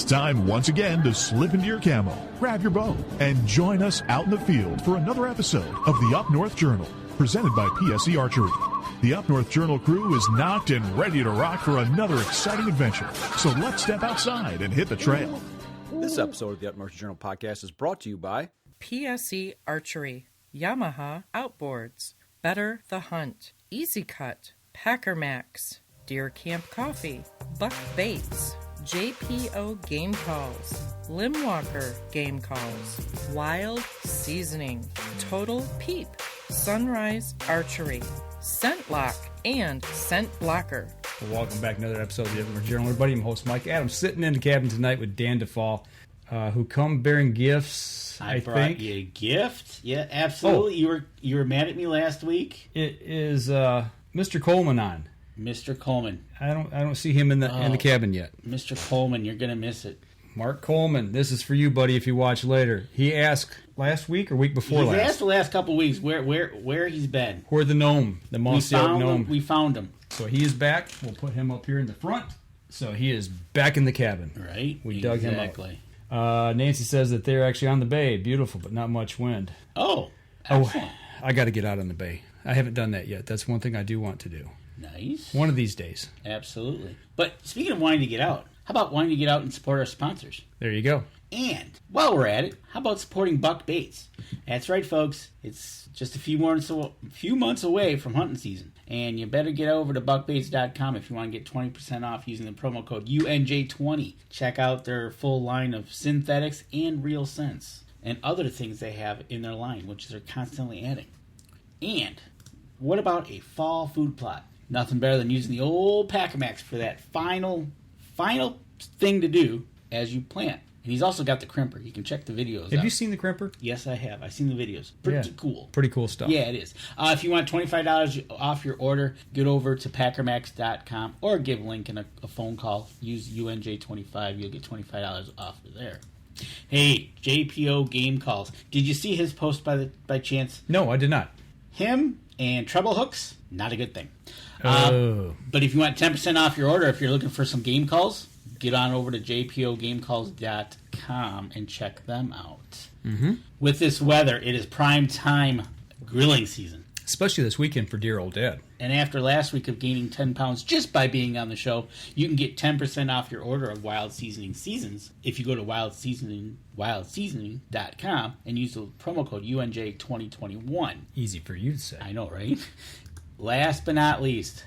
time once again to slip into your camo, grab your bow, and join us out in the field for another episode of the Up North Journal, presented by PSE Archery. The Up North Journal crew is knocked and ready to rock for another exciting adventure. So let's step outside and hit the trail. This episode of the Up North Journal podcast is brought to you by PSE Archery, Yamaha Outboards, Better the Hunt, Easy Cut, Packer Max, Deer Camp Coffee, Buck Baits, JPO Game Calls, Limwalker Game Calls, Wild Seasoning, Total Peep, Sunrise Archery, Scent Lock, and Scent Blocker. Well, welcome back to another episode of the Up North Journal. Everybody, I'm host Mike Adams, sitting in the cabin tonight with Dan DeFall, who come bearing gifts. I brought you a gift. Yeah, absolutely. Oh. You were mad at me last week. It is Mr. Coleman on. Mr. Coleman. I don't see him in the cabin yet. Mr. Coleman, you're gonna miss it. Mark Coleman, this is for you, buddy. If you watch later, he asked last week or week before He's last. asked the last couple of weeks where he's been. Where the gnome, the mossy oak gnome. We found him. So he is back. We'll put him up here in the front. So he is back in the cabin. Right. We dug him up. Nancy says that they're actually on the bay. Beautiful, but not much wind. Oh, excellent. I got to get out on the bay. I haven't done that yet. That's one thing I do want to do. Nice. One of these days. Absolutely. But speaking of wanting to get out, how about wanting to get out and support our sponsors? There you go. And while we're at it, how about supporting Buck Baits? That's right, folks. It's just a few months away from hunting season. And you better get over to buckbaits.com if you want to get 20% off using the promo code UNJ20. Check out their full line of synthetics and real scents and other things they have in their line, which they're constantly adding. And what about a fall food plot? Nothing better than using the old Pack-A-Max for that final thing to do as you plant. And he's also got the crimper. You can check the videos. Have you seen the crimper? Yes, I have. I've seen the videos. Pretty cool. Pretty cool stuff. Yeah, it is. If you want $25 off your order, get over to packermax.com or give Lincoln a phone call. Use UNJ25. You'll get $25 off there. Hey, JPO Game Calls. Did you see his post by chance? No, I did not. Him and treble hooks, not a good thing. Oh. But if you want 10% off your order, if you're looking for some game calls, get on over to jpogamecalls.com and check them out. Mm-hmm. With this weather, it is prime time grilling season. Especially this weekend for dear old dad. And after last week of gaining 10 pounds just by being on the show, you can get 10% off your order of Wild Seasoning Seasons if you go to wildseasoning.com and use the promo code UNJ2021. Easy for you to say. I know, right? Last but not least,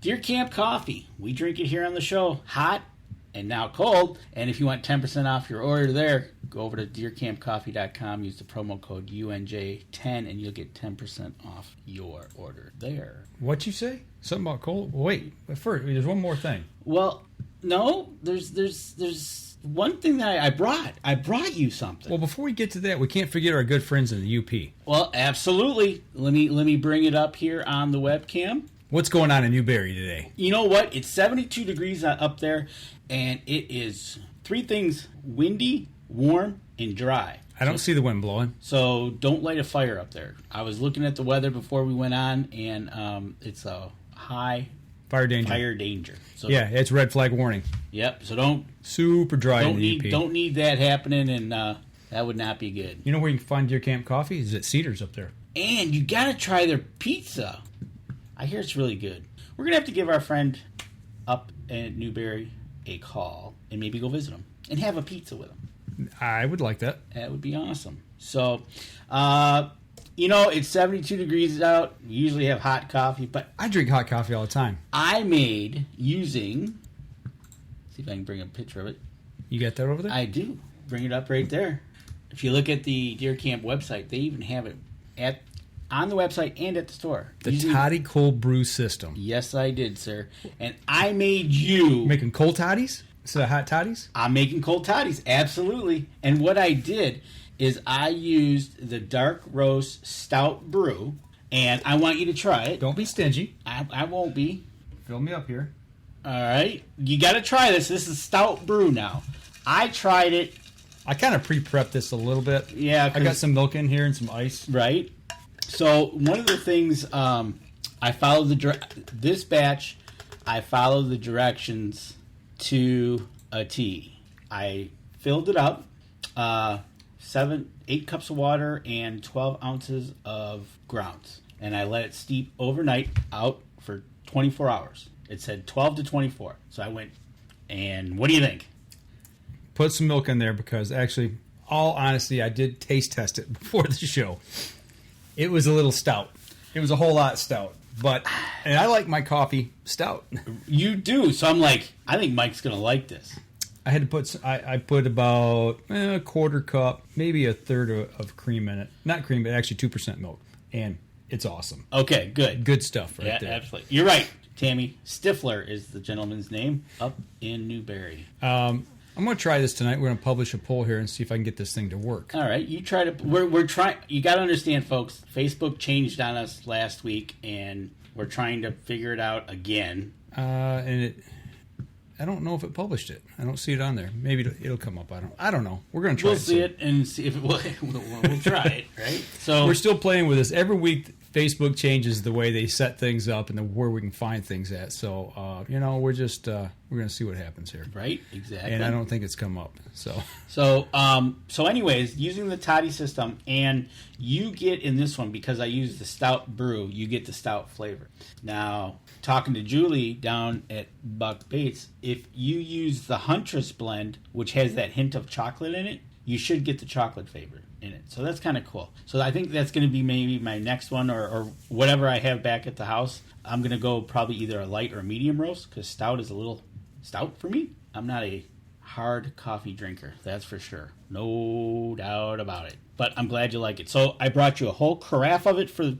Deer Camp Coffee. We drink it here on the show, hot and now cold. And if you want 10% off your order there, go over to deercampcoffee.com, use the promo code UNJ10, and you'll get 10% off your order there. What'd you say? Something about cold? Wait, first, there's one more thing. Well, no, there's one thing that I brought. I brought you something. Well, before we get to that, we can't forget our good friends in the UP. Well, absolutely. Let me bring it up here on the webcam. What's going on in Newberry today? You know what? It's 72 degrees up there, and it is three things: windy, warm, and dry. I don't see the wind blowing. So don't light a fire up there. I was looking at the weather before we went on, and it's a high fire danger. So yeah, it's red flag warning. Yep. So don't super dry. Don't need that happening, and that would not be good. You know where you can find Deer Camp Coffee? Is at Cedars up there. And you got to try their pizza. I hear it's really good. We're going to have to give our friend up at Newberry a call and maybe go visit him and have a pizza with him. I would like that. That would be awesome. So, it's 72 degrees out. We usually have hot coffee, but I drink hot coffee all the time. I made using, see if I can bring a picture of it. You got that over there? I do. Bring it up right there. If you look at the Deer Camp website, they even have it on the website and at the store. The Toddy Cold Brew System. Yes, I did, sir. And I made you... Making cold toddies instead of hot toddies? I'm making cold toddies, absolutely. And what I did is I used the dark roast stout brew, and I want you to try it. Don't be stingy. I won't be. Fill me up here. All right. You got to try this. This is stout brew now. I tried it. I kind of pre-prepped this a little bit. Yeah. I got some milk in here and some ice. Right. So one of the things I followed this batch, I followed the directions to a T. I filled it up, 8 cups of water and 12 ounces of grounds. And I let it steep overnight out for 24 hours. It said 12 to 24. So I went, and what do you think? Put some milk in there because actually, all honesty, I did taste test it before the show. It was a little stout. It was a whole lot stout. And I like my coffee stout. You do. So I'm like, I think Mike's going to like this. I had to put, I put about a quarter cup, maybe a third of cream in it. Not cream, but actually 2% milk. And it's awesome. Okay, good. Good stuff right there. Absolutely. You're right, Tammy. Stifler is the gentleman's name up in Newberry. I'm going to try this tonight. We're going to publish a poll here and see if I can get this thing to work. All right, you try to. We're trying. You got to understand, folks. Facebook changed on us last week, and we're trying to figure it out again. I don't know if it published it. I don't see it on there. Maybe it'll come up. I don't know. We're going to try. We'll see it and see if it will. We'll try it, right? So we're still playing with this. Every week, Facebook changes the way they set things up and where we can find things at. So, we're just we're going to see what happens here. Right, exactly. And I don't think it's come up. So anyways, using the toddy system, and you get in this one, because I use the stout brew, you get the stout flavor. Now, talking to Julie down at Buck Baits, if you use the Huntress blend, which has that hint of chocolate in it, you should get the chocolate flavor in it. So that's kind of cool. So I think that's going to be maybe my next one, or whatever I have back at the house. I'm going to go probably either a light or a medium roast, because stout is a little stout for me. I'm not a hard coffee drinker, that's for sure. No doubt about it. But I'm glad you like it. So I brought you a whole carafe of it for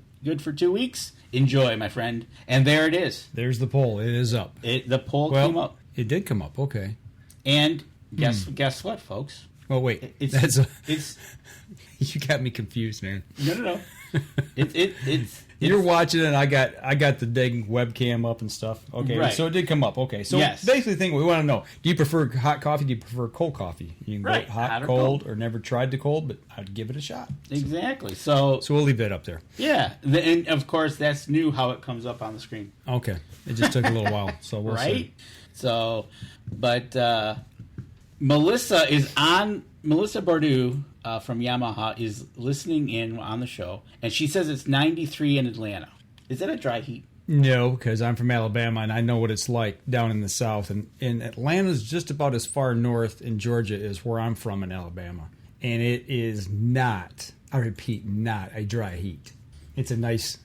2 weeks. Enjoy, my friend. And there it is. There's the poll. It is up. The poll came up. It did come up. Okay. And guess what, folks? Oh wait, It's you got me confused, man. No. You're watching it. And I got the dang webcam up and stuff. Okay, right. So it did come up. Okay, so yes. Basically, the thing we want to know: do you prefer hot coffee? Do you prefer cold coffee? You can right. go hot, cold, or never tried the cold, but I'd give it a shot. Exactly. So we'll leave that up there. Yeah, and of course that's new how it comes up on the screen. Okay, it just took a little while, so we'll see. So, but Melissa Bordeaux from Yamaha is listening in on the show, and she says it's 93 in Atlanta. Is that a dry heat? No, because I'm from Alabama, and I know what it's like down in the South. And Atlanta's just about as far north in Georgia as where I'm from in Alabama. And it is not, I repeat, not a dry heat. It's a nice,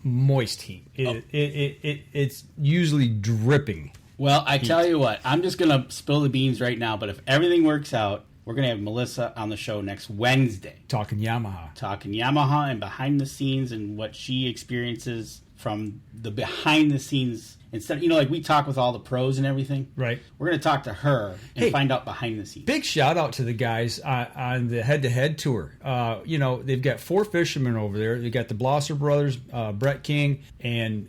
moist heat. It's usually dripping. Well, I tell you what, I'm just going to spill the beans right now, but if everything works out, we're going to have Melissa on the show next Wednesday. Talking Yamaha and behind the scenes and what she experiences from the behind the scenes. Instead, like we talk with all the pros and everything. Right. We're going to talk to her and find out behind the scenes. Big shout out to the guys on the head-to-head tour. They've got 4 fishermen over there. They got the Blosser brothers, Brett King, and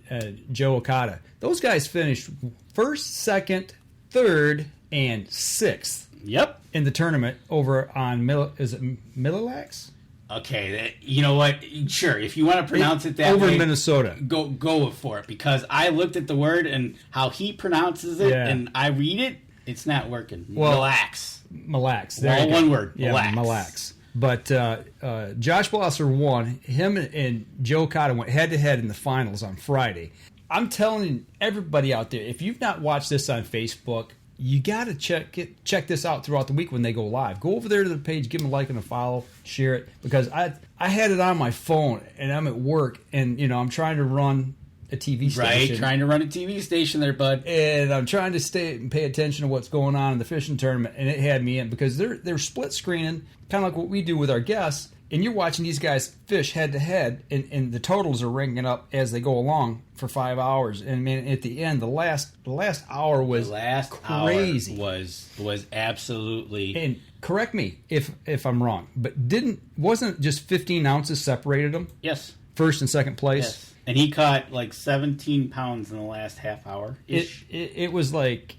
Joe Okada. Those guys finished 1st, 2nd, 3rd, and 6th. Yep. In the tournament over on Millilax? Okay, you know what? Sure, if you want to pronounce it that way. Over in Minnesota. Go for it, because I looked at the word and how he pronounces it, and I read it, it's not working. Mille-Lacs. There all one word. Yeah, Mille-Lacs. But Josh Blosser won. Him and Joe Cotta went head-to-head in the finals on Friday. I'm telling everybody out there, if you've not watched this on Facebook, you got to check this out throughout the week when they go live. Go over there to the page, give them a like and a follow, share it. Because I had it on my phone, and I'm at work, and I'm trying to run a TV station. Right, trying to run a TV station there, bud. And I'm trying to stay and pay attention to what's going on in the fishing tournament, and it had me in. Because they're split screening, kind of like what we do with our guests. And you're watching these guys fish head-to-head, and the totals are ringing up as they go along for 5 hours. And, man, at the end, the last hour was crazy. Was absolutely... And correct me if I'm wrong, but wasn't just 15 ounces separated them? Yes. 1st and 2nd place? Yes. And he caught like 17 pounds in the last half hour. It was like,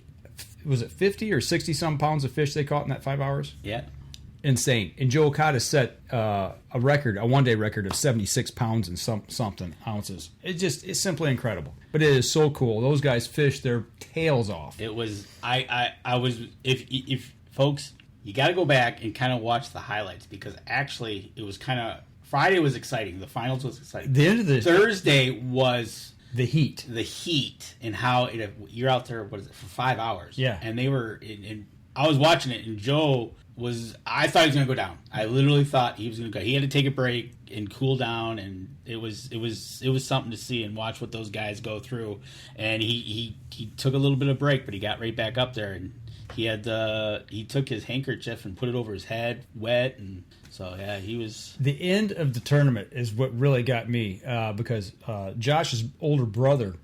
was it 50 or 60-some pounds of fish they caught in that 5 hours? Yeah. Insane. And Joe Okada set a one-day record of 76 pounds and something ounces. It's simply incredible. But it is so cool. Those guys fished their tails off. It was I was if folks, you got to go back and kind of watch the highlights, because actually it was kind of, Friday was exciting. The finals was exciting. The end of the Thursday was the heat, and how you're out there. What is it, for 5 hours? Yeah, and they were. And I was watching it, and Joe was. I thought he was going to go down. I literally thought he was going to go. He had to take a break and cool down, and it was something to see and watch what those guys go through. And he took a little bit of break, but he got right back up there, and he took his handkerchief and put it over his head, wet, and so yeah, he was. The end of the tournament is what really got me, because Josh's older brother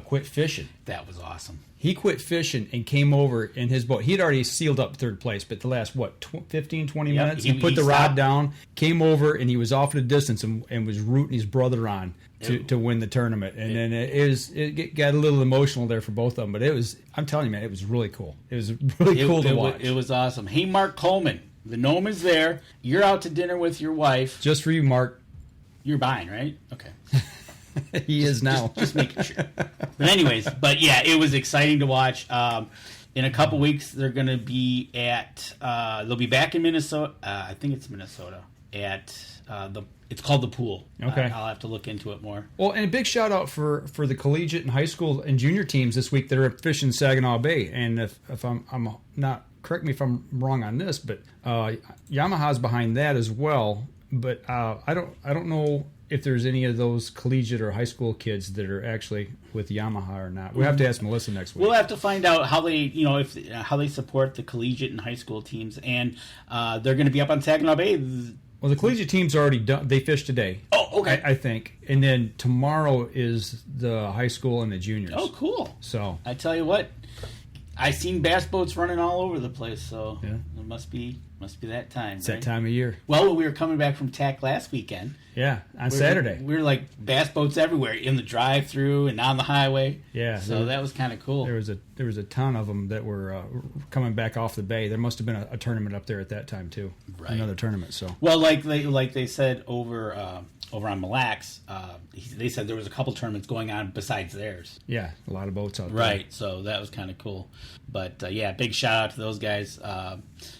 quit fishing. That was awesome. He quit fishing and came over in his boat. He had already sealed up third place, but the last, 15, 20 minutes, he put the rod down, came over, and he was off at a distance and was rooting his brother on to win the tournament. And then it got a little emotional there for both of them. But I'm telling you, man, it was really cool. It was really cool to watch. It was awesome. Hey, Mark Coleman, the gnome is there. You're out to dinner with your wife. Just for you, Mark. You're buying, right? Okay. He is now. Just making sure. But anyways, yeah, it was exciting to watch. In a couple weeks, they're going to be they'll be back in Minnesota. I think it's Minnesota at it's called the Pool. Okay. I'll have to look into it more. Well, and a big shout out for the collegiate and high school and junior teams this week that are fishing Saginaw Bay. And if I'm not, correct me if I'm wrong on this, but Yamaha's behind that as well. But I don't know if there's any of those collegiate or high school kids that are actually with Yamaha or not. We'll have to ask Melissa next week. We'll have to find out how they, how they support the collegiate and high school teams, and they're going to be up on Saginaw Bay. Well, the collegiate team's already done. They fished today. Oh, okay. I think, and then tomorrow is the high school and the juniors. Oh, cool. So I tell you what, I seen bass boats running all over the place. So yeah. It must be that time. It's right? That time of year. Well, we were coming back from TAC last weekend. Yeah, on Saturday. We were like bass boats everywhere in the drive-through and on the highway. Yeah, so that was kind of cool. There was a ton of them that were coming back off the bay. There must have been a tournament up there at that time too. Right. Another tournament. So well, like they said over on Mille Lacs, they said there was a couple tournaments going on besides theirs. Yeah, a lot of boats out there. Right, so that was kind of cool. But yeah, big shout out to those guys.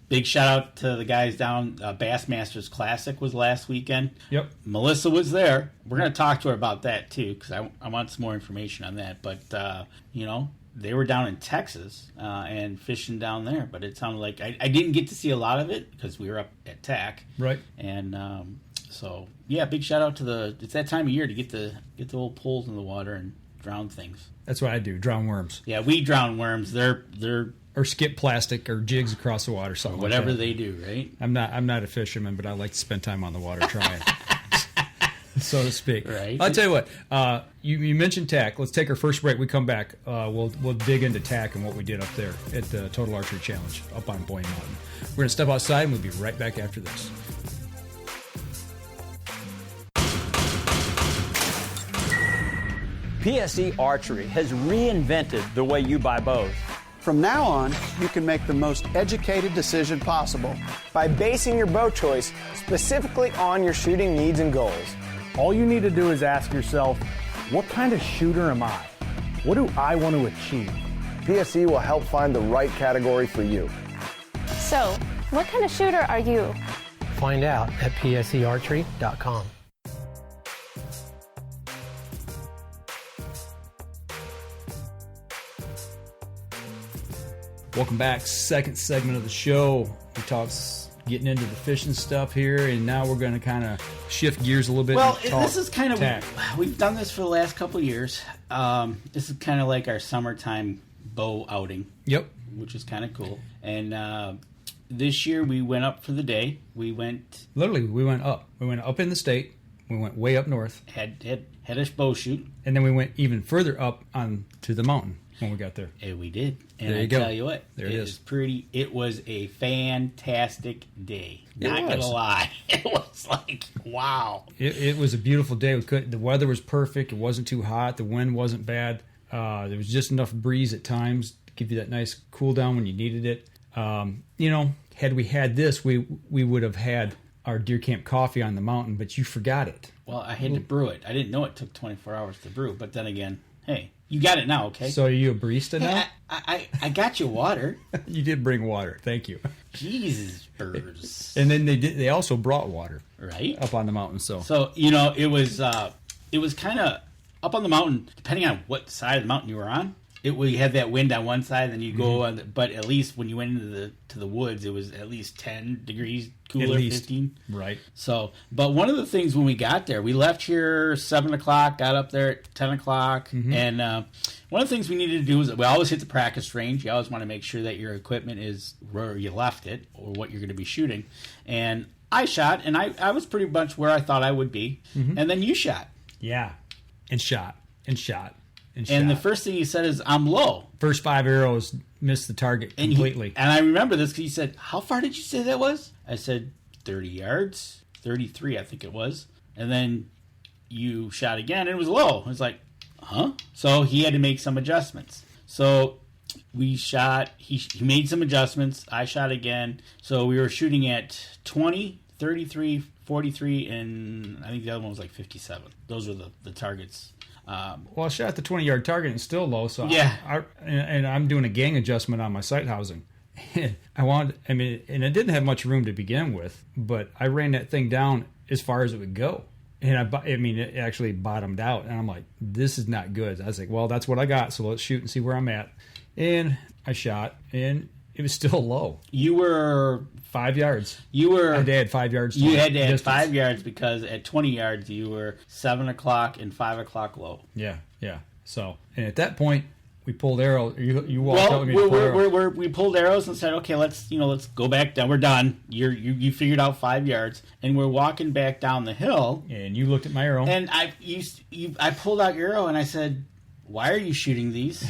Big shout out to the guys down. Bassmasters Classic was last weekend. Yep. Melissa was there. We're going to talk to her about that too, because I want some more information on that. But they were down in Texas and fishing down there. But it sounded like I didn't get to see a lot of it because we were up at TAC. Right. And so yeah, big shout out to it's that time of year to get the old poles in the water and drown things. That's what I do. Drown worms. Yeah, we drown worms. They're or skip plastic or jigs across the water, something whatever like that. They do, right? I'm not a fisherman, but I like to spend time on the water trying, so to speak. Right. I'll tell you what. You mentioned TAC. Let's take our first break. We come back. We'll dig into TAC and what we did up there at the Total Archery Challenge up on Boyne Mountain. We're going to step outside and we'll be right back after this. PSE Archery has reinvented the way you buy bows. From now on, you can make the most educated decision possible by basing your bow choice specifically on your shooting needs and goals. All you need to do is ask yourself, what kind of shooter am I? What do I want to achieve? PSE will help find the right category for you. So, what kind of shooter are you? Find out at psearchery.com. Welcome back. Second segment of the show. We talked getting into the fishing stuff here, and now we're going to kind of shift gears a little bit. Well, this is kind of we've done this for the last couple of years. This is kind of like our summertime bow outing. Yep, which is kind of cool. And this year we went up for the day. We went up. We went up in the state. We went way up north. Had a bow shoot, and then we went even further up on to the mountain. When we got there. And we did. And there you tell you what, there it is. It was a fantastic day. Not going to lie. It was like, wow. It was a beautiful day. The weather was perfect. It wasn't too hot. The wind wasn't bad. There was just enough breeze at times to give you that nice cool down when you needed it. Had we had this, we would have had our deer camp coffee on the mountain, but you forgot it. Well, I had to brew it. I didn't know it took 24 hours to brew, but then again, hey. You got it now, okay? So are you a barista now? I got you water. You did bring water. Thank you. Jesus, birds. And then they also brought water. Right. Up on the mountain, so it was kind of up on the mountain, depending on what side of the mountain you were on. We had that wind on one side, then you go on, but at least when you went into the woods, it was at least 10 degrees cooler, 15. Right. So, but one of the things when we got there, we left here 7 o'clock, got up there at 10 o'clock, and one of the things we needed to do is we always hit the practice range. You always want to make sure that your equipment is where you left it or what you're going to be shooting. And I shot, and I was pretty much where I thought I would be, and then you shot. Yeah, and shot. And the first thing he said is, I'm low. First 5 arrows missed the target completely. And I remember this because he said, how far did you say that was? I said, 30 yards, 33, I think it was. And then you shot again, and it was low. I was like, huh? So he had to make some adjustments. So we shot, he made some adjustments. I shot again. So we were shooting at 20, 33, 43, and I think the other one was like 57. Those were the targets. Well, I shot the 20-yard target and it's still low, so yeah. And I'm doing a gang adjustment on my sight housing. And it didn't have much room to begin with, but I ran that thing down as far as it would go. And it actually bottomed out, and I'm like, this is not good. I was like, well, that's what I got, so let's shoot and see where I'm at. And I shot, and it was still low. You were 5 yards. I had to add 5 yards. You had to add 5 yards because at 20 yards you were 7 o'clock and 5 o'clock low. Yeah. So, and at that point, we pulled arrows. You walked out with me to pull arrows. We pulled arrows and said, okay, let's go back down. We're done. You figured out 5 yards, and we're walking back down the hill. And you looked at my arrow. And I pulled out your arrow and I said, why are you shooting these?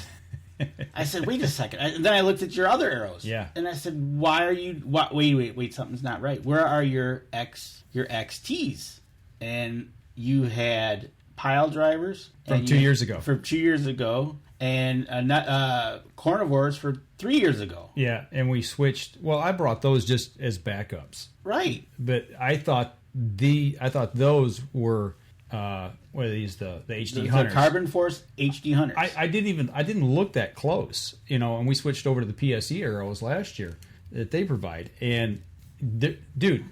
I said, wait a second. And then I looked at your other arrows. Yeah. And I said, why are you... Wait, something's not right. Where are your XTs? And you had pile drivers. From 2 years ago. From 2 years ago. And carnivores for 3 years ago. Yeah, and we switched... Well, I brought those just as backups. Right. But I thought those were... what are these? The HD Hunters. The Carbon Force HD Hunters. I didn't look that close, and we switched over to the PSE arrows last year that they provide. And dude,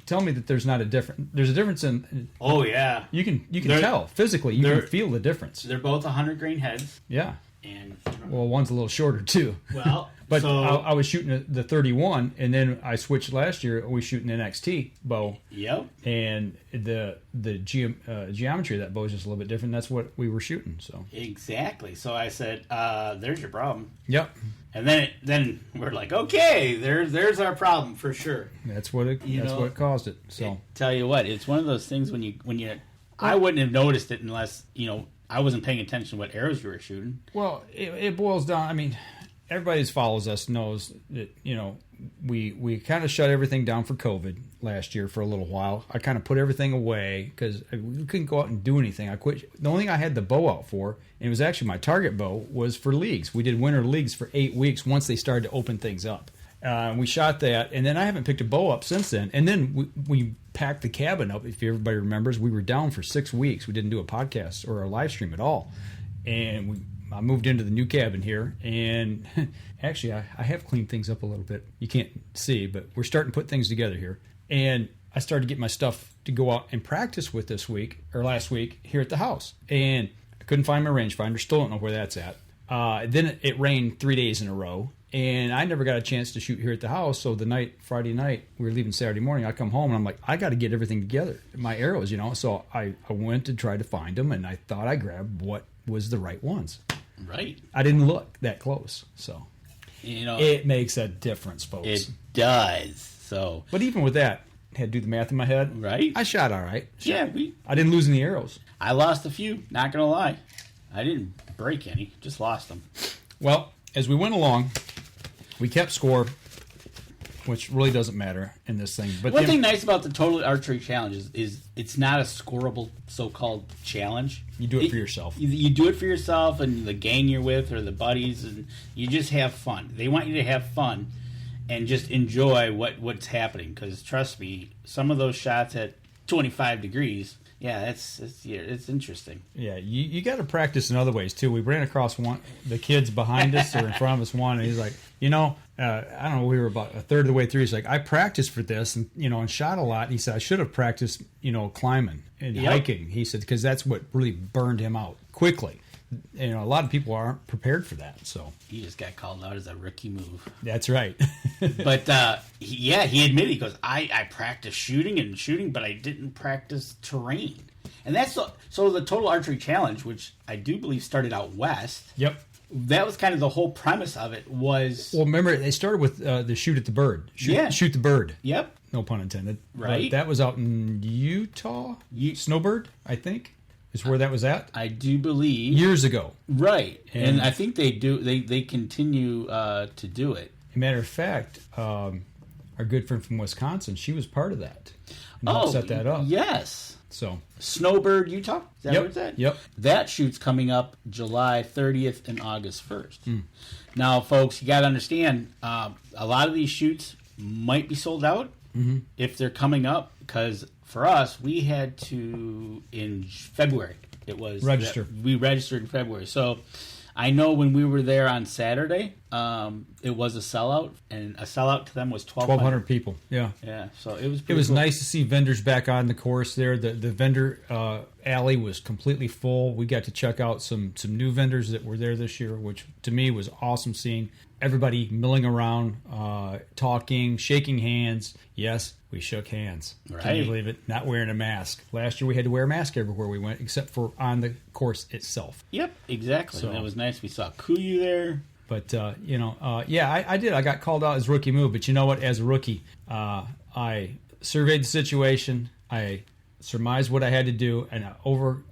tell me that there's not a difference. There's a difference in. Oh yeah, you can tell physically. You can feel the difference. They're both 100 grain heads. Yeah. And well, one's a little shorter too. Well, but I was shooting the 31, and then I switched last year. We shooting an XT bow. Yep. And the geometry of that bow is just a little bit different. That's what we were shooting. So exactly. So I said, "There's your problem." Yep. And then we're like, "Okay, there's our problem for sure." That's what what caused it. So tell you what, it's one of those things when you I wouldn't have noticed it unless I wasn't paying attention to what arrows you were shooting. Well, it boils down. I mean, everybody who follows us knows that we kind of shut everything down for COVID last year for a little while. I kind of put everything away because we couldn't go out and do anything. I quit. The only thing I had the bow out for, and it was actually my target bow, was for leagues. We did winter leagues for 8 weeks once they started to open things up. We shot that, and then I haven't picked a bow up since then. And then we packed the cabin up. If everybody remembers, we were down for 6 weeks. We didn't do a podcast or a live stream at all. And I moved into the new cabin here, and actually I have cleaned things up a little bit. You can't see, but we're starting to put things together here. And I started to get my stuff to go out and practice with last week here at the house. And I couldn't find my rangefinder. Still don't know where that's at. Then it rained 3 days in a row. And I never got a chance to shoot here at the house. So Friday night, we were leaving Saturday morning. I come home and I'm like, I got to get everything together. My arrows, So I went to try to find them, and I thought I grabbed what was the right ones. Right. I didn't look that close. So it makes a difference, folks. It does. So, but even with that, I had to do the math in my head. Right. I shot all right. Yeah. I didn't lose any arrows. I lost a few. Not gonna lie, I didn't break any. Just lost them. Well, as we went along, we kept score, which really doesn't matter in this thing. But one thing nice about the Total Archery Challenge is it's not a scoreable so-called challenge. You do it for yourself. You do it for yourself and the gang you're with or the buddies, and you just have fun. They want you to have fun and just enjoy what's happening. Because trust me, some of those shots at 25 degrees, Yeah, it's interesting. Yeah, you got to practice in other ways too. We ran across the kids behind us or in front of us one, and he's like, I don't know, we were about a third of the way through. He's like, I practiced for this and and shot a lot. And he said I should have practiced, climbing and hiking. He said because that's what really burned him out quickly. A lot of people aren't prepared for that. So he just got called out as a rookie move. That's right. But he admitted, he goes, I practiced shooting, but I didn't practice terrain. And that's so the Total Archery Challenge, which I do believe started out west. Yep. That was kind of the whole premise of it was. Well, remember they started with the shoot at the bird. Shoot the bird. Yep. No pun intended. Right. That was out in Utah. Snowbird, I think. Is where that was at? I do believe years ago, right? And I think they do. They continue to do it. As a matter of fact, our good friend from Wisconsin, she was part of that. And helped set that up. Yes. So Snowbird, Utah. Is that where it's at? Yep. That shoot's coming up July 30th and August 1st. Now, folks, you got to understand, a lot of these shoots might be sold out if they're coming up because. For us, we had to, in February, it was... Register. We registered in February. So I know when we were there on Saturday, it was a sellout, and a sellout to them was 1,200 people, yeah. Yeah, so it was It was cool. nice to see vendors back on the course there. The vendor alley was completely full. We got to check out some new vendors that were there this year, which to me was awesome seeing everybody milling around, talking, shaking hands. Yes, we shook hands. Right. Can you believe it? Not wearing a mask. Last year we had to wear a mask everywhere we went, except for on the course itself. Yep, exactly. So, and it was nice. We saw Kuyu there. But, I did. I got called out as rookie move. But you know what? As a rookie, I surveyed the situation. I surmised what I had to do, and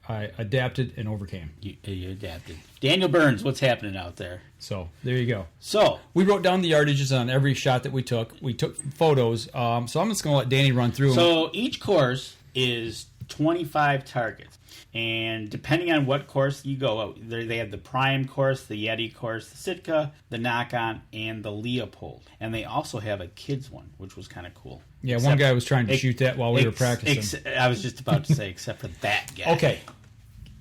I adapted and overcame. You adapted. Daniel Burns, what's happening out there? So there you go. So we wrote down the yardages on every shot that we took. We took photos. So I'm just going to let Danny run through them. So each course is 25 targets. And depending on what course you go out, they have the Prime course, the Yeti course, the Sitka, the Knock-On, and the Leopold. And they also have a kids one, which was kind of cool. Yeah, one guy was trying to shoot that while we were practicing. I was just about to say, except for that guy. Okay.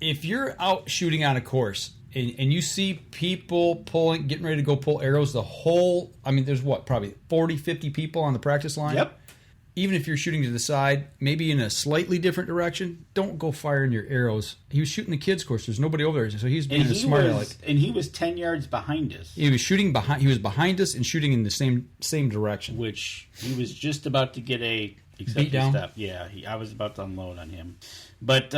If you're out shooting on a course and you see people getting ready to go pull arrows, there's probably 40, 50 people on the practice line? Yep. Even if you're shooting to the side, maybe in a slightly different direction, don't go firing your arrows. He was shooting the kids' course. There's nobody over there, so he's being a smart aleck. And he was 10 yards behind us. He was shooting behind. He was behind us and shooting in the same direction. Which he was just about to get beat down. Step. Yeah, I was about to unload on him. But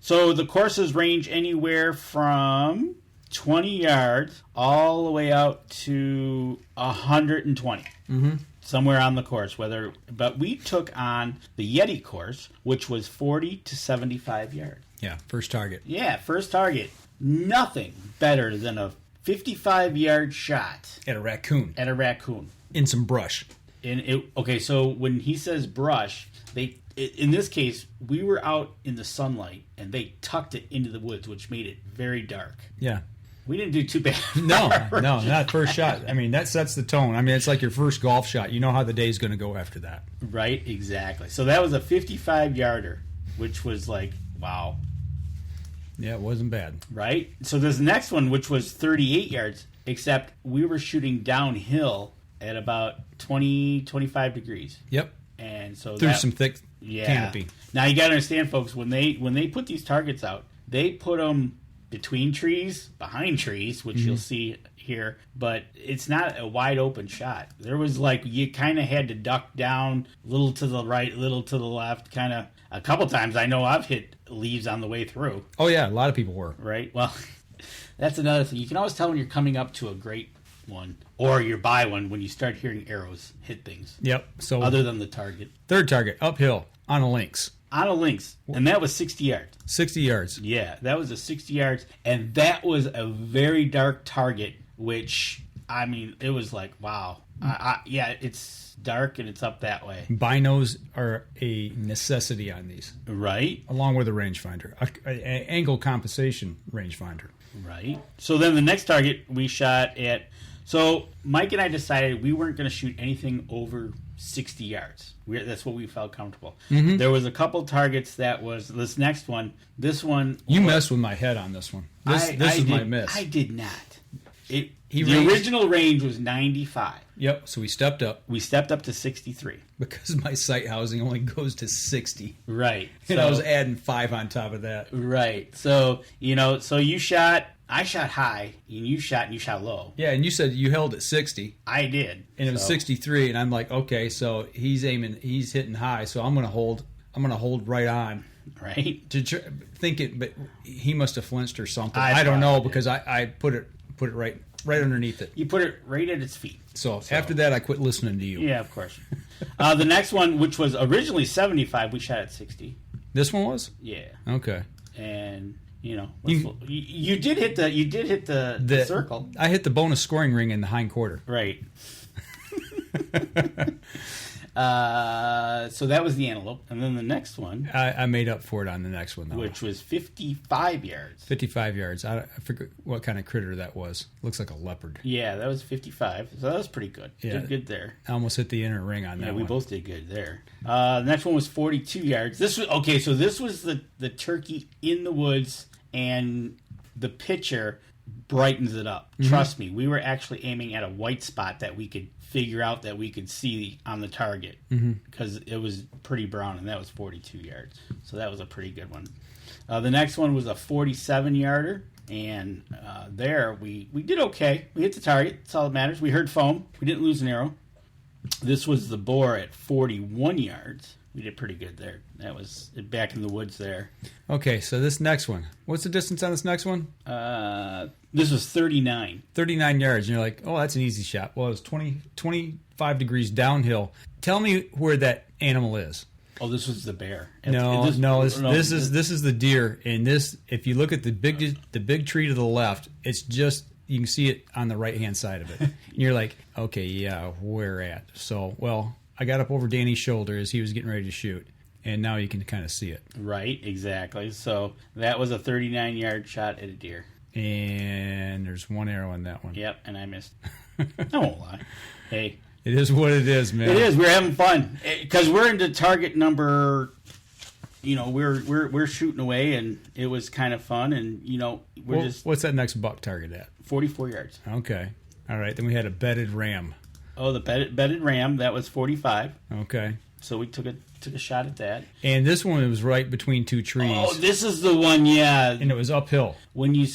so the courses range anywhere from 20 yards all the way out to 120. Mm-hmm. Somewhere on the course, but we took on the Yeti course, which was 40 to 75 yards. Yeah, first target. Yeah, first target. Nothing better than a 55-yard shot at a raccoon. In some brush. So when he says brush, in this case, we were out in the sunlight, and they tucked it into the woods, which made it very dark. Yeah. We didn't do too bad. No, not first shot. I mean, that sets the tone. I mean, it's like your first golf shot. You know how the day's going to go after that. Right, exactly. So that was a 55-yarder, which was like, wow. Yeah, it wasn't bad. Right? So this next one, which was 38 yards, except we were shooting downhill at about 20, 25 degrees. Yep. And so through some thick canopy. Now, you got to understand, folks, when they put these targets out, they put them between trees, behind trees, which you'll see here, but it's not a wide open shot. There was you kind of had to duck down, a little to the right, a little to the left, kind of. A couple times I know I've hit leaves on the way through. Oh yeah, a lot of people were. Right? Well, that's another thing. You can always tell when you're coming up to a great one or you're by one when you start hearing arrows hit things. Yep. So other than the target. Third target, uphill, on a lynx. On a lynx, and that was 60 yards. 60 yards. Yeah, that was a 60 yards, and that was a very dark target, which, I mean, it was like, wow. It's dark, and it's up that way. Binos are a necessity on these. Right. Along with a rangefinder, an angle compensation rangefinder. Right. So then the next target we shot at... So Mike and I decided we weren't going to shoot anything over 60 yards. That's what we felt comfortable. Mhm. There was a couple targets that was this next one. This one, You messed with my head on this one. This is my miss. I did not. The ranged- original range was 95. Yep. So we stepped up. We stepped up to 63. Because my sight housing only goes to 60. Right. And I was adding 5 on top of that. Right. So, so you shot, I shot high, and you shot low. Yeah, and you said you held at 60. I did. And it was 63, and I'm like, okay, so he's hitting high, so I'm going to hold right on. Right. But he must have flinched or something. I don't know, probably because I put it right underneath it. You put it right at its feet. So after that, I quit listening to you. Yeah, of course. The next one, which was originally 75, we shot at 60. This one was? Yeah. Okay. And you did hit the circle. I hit the bonus scoring ring in the hind quarter. Right. So that was the antelope, and then the next one, I made up for it on the next one, though, which was 55 yards. 55 yards. I forget what kind of critter that was. Looks like a leopard. Yeah, that was 55. So that was pretty good. Yeah. Did good there. I almost hit the inner ring on that. Yeah, one. we both did good there. The next one was 42 yards. This was okay. So this was the turkey in the woods, and the picture brightens it up. Mm-hmm. Trust me, we were actually aiming at a white spot that we could figure out that we could see on the target, because it was pretty brown, and that was 42 yards. So that was a pretty good one. The next one was a 47-yarder, and there we did okay. We hit the target. That's all that matters. We heard foam. We didn't lose an arrow. This was the boar at 41 yards. We did pretty good there. That was back in the woods there. Okay, so this next one. What's the distance on this next one? This was 39. 39 yards. And you're like, oh, that's an easy shot. Well, it was 25 degrees downhill. Tell me where that animal is. Oh, this was the bear. This is the deer. And this, if you look at the big tree to the left, it's just, you can see it on the right-hand side of it. And you're like, okay, yeah, where at? So, well, I got up over Danny's shoulder as he was getting ready to shoot, and now you can kind of see it. Right, exactly. So that was a 39-yard shot at a deer. And there's one arrow in that one. Yep, and I missed. I won't lie. Hey. It is what it is, man. It is. We're having fun. Because we're into target number, we're shooting away, and it was kind of fun, and, What's that next buck target at? 44 yards. Okay. All right, then we had a bedded ram. Oh, the bedded ram, that was 45. Okay. So we took a shot at that. And this one was right between two trees. Oh, this is the one, yeah. And it was uphill. When you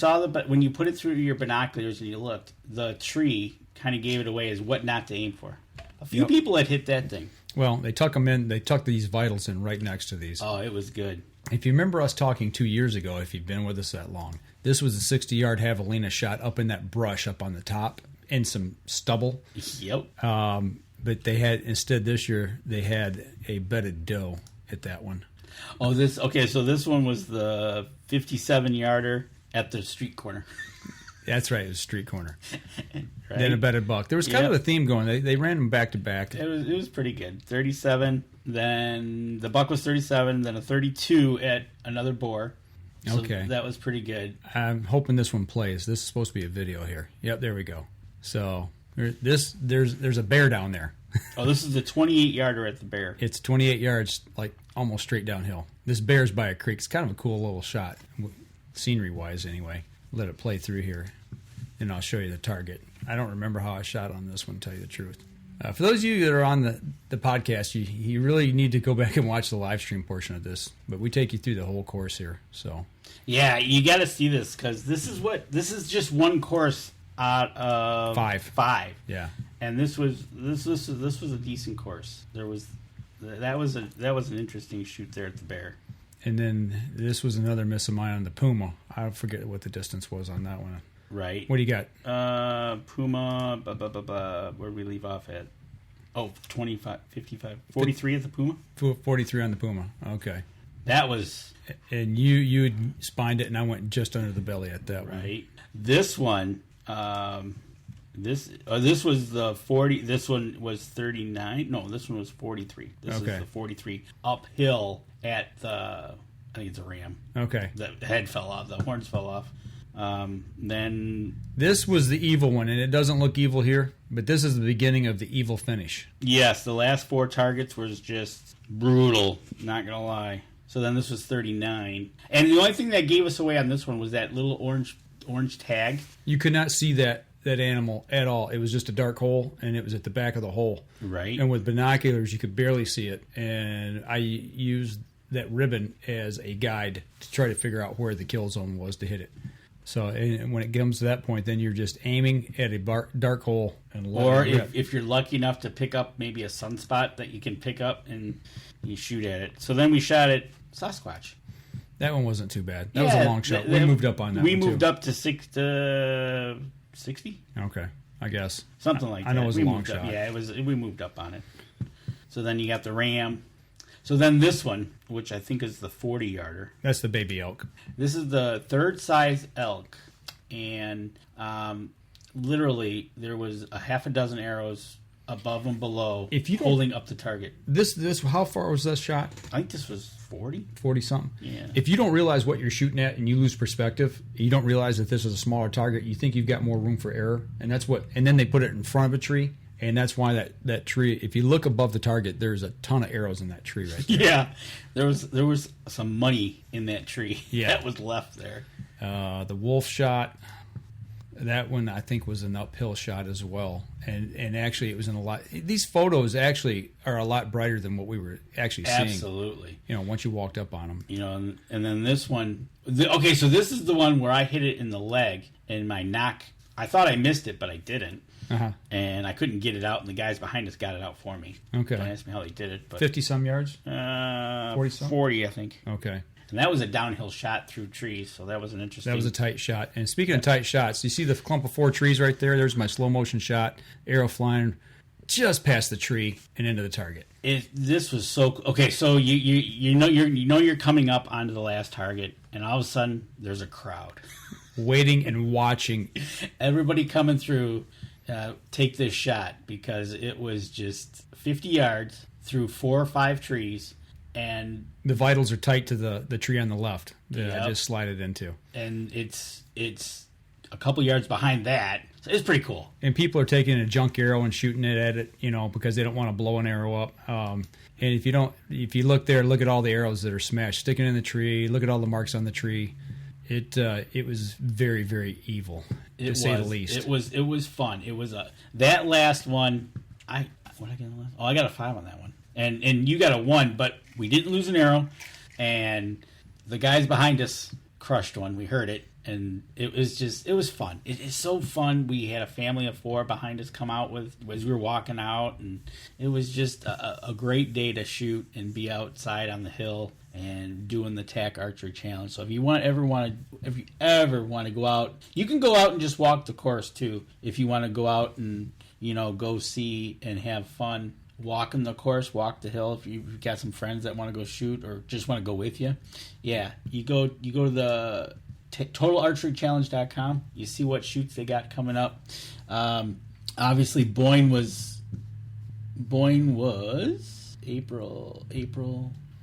put it through your binoculars and you looked, the tree kind of gave it away as what not to aim for. A few people had hit that thing. Well, they tuck them in. They tuck these vitals in right next to these. Oh, it was good. If you remember us talking 2 years ago, if you've been with us that long, this was a 60-yard javelina shot up in that brush up on the top in some stubble. Yep. But they had, instead this year, they had a bedded doe at that one. Oh, so this one was the 57-yarder at the street corner. That's right, it was street corner. Right? Then a bedded buck. There was kind of a theme going. They ran them back to back. It was pretty good. 37, then the buck was 37, then a 32 at another boar. So okay. That was pretty good. I'm hoping this one plays. This is supposed to be a video here. Yep, there we go. So there's a bear down there. Oh, this is the 28-yarder at the bear. It's 28 yards, like almost straight downhill. This bear's by a creek. It's kind of a cool little shot, scenery-wise anyway. Let it play through here, and I'll show you the target. I don't remember how I shot on this one, to tell you the truth. For those of you that are on the podcast, you really need to go back and watch the live stream portion of this. But we take you through the whole course here. So yeah, you got to see this, because this is just one course out of five. Yeah, and this was a decent course. That was an interesting shoot there at the bear. And then this was another miss of mine on the Puma. I forget what the distance was on that one. Right. What do you got? Puma, where did we leave off at? Oh, 25, 55, 43 at the Puma? 43 on the Puma. Okay. That was... And you had spined it, and I went just under the belly at that one. Right. This one, this was the 40, this one was 39. No, this one was 43. This is the 43 uphill at the, I think it's a ram. Okay. The head fell off, the horns fell off. Then this was the evil one, and it doesn't look evil here, but this is the beginning of the evil finish. Yes, the last 4 targets was just brutal, not going to lie. So then this was 39. And the only thing that gave us away on this one was that little orange tag. You could not see that animal at all. It was just a dark hole, and it was at the back of the hole. Right. And with binoculars, you could barely see it. And I used that ribbon as a guide to try to figure out where the kill zone was to hit it. So and when it comes to that point, then you're just aiming at a dark hole. Or if you're lucky enough to pick up maybe a sunspot that you can pick up and you shoot at it. So then we shot at Sasquatch. That one wasn't too bad. That was a long shot. We moved up on that We one, moved too. up to 60? Okay, I guess. Something like that. I know it was a long shot. Yeah, we moved up on it. So then you got the ram. So then this one, which I think is the 40-yarder. That's the baby elk. This is the third size elk. And literally there was a half a dozen arrows above and below holding up the target. This how far was this shot? I think this was 40. 40-something? Yeah. If you don't realize what you're shooting at and you lose perspective, you don't realize that this is a smaller target, you think you've got more room for error. And then they put it in front of a tree. And that's why that tree, if you look above the target, there's a ton of arrows in that tree right there. Yeah. There was some money in that tree that was left there. The wolf shot, that one I think was an uphill shot as well. And actually it was in a lot. These photos actually are a lot brighter than what we were actually seeing. Absolutely. Once you walked up on them. And then this one. Okay, so this is the one where I hit it in the leg and my knock. I thought I missed it, but I didn't. Uh-huh. And I couldn't get it out, and the guys behind us got it out for me. Okay. Don't ask me how they did it. 50-some yards? 40, I think. Okay. And that was a downhill shot through trees, so that was an interesting... That was a tight shot. And speaking of tight shots, you see the clump of 4 trees right there? There's my slow-motion shot, arrow flying just past the tree and into the target. This was so... Okay, so you know you're coming up onto the last target, and all of a sudden, there's a crowd. Waiting and watching. Everybody coming through... take this shot, because it was just 50 yards through 4 or 5 trees, and the vitals are tight to the tree on the left that I just slide it into, and it's a couple yards behind that, so it's pretty cool. And people are taking a junk arrow and shooting it at it, because they don't want to blow an arrow up. And if you look there, look at all the arrows that are smashed, sticking in the tree. Look at all the marks on the tree. It was very, very evil, to say the least. It was fun. It was that last one. What did I get on the last? Oh, I got a 5 on that one, and you got a 1, but we didn't lose an arrow, and the guys behind us crushed one. We heard it, and it was fun. It is so fun. We had a family of 4 behind us come out as we were walking out, and it was just a great day to shoot and be outside on the hill and doing the TAC Archery Challenge. So if you ever want to go out, you can go out and just walk the course too. If you want to go out and go see and have fun walking the course, walk the hill. If you've got some friends that want to go shoot or just want to go with you, you go to the totalarcherychallenge.com. You see what shoots they got coming up. Obviously, Boyne was April.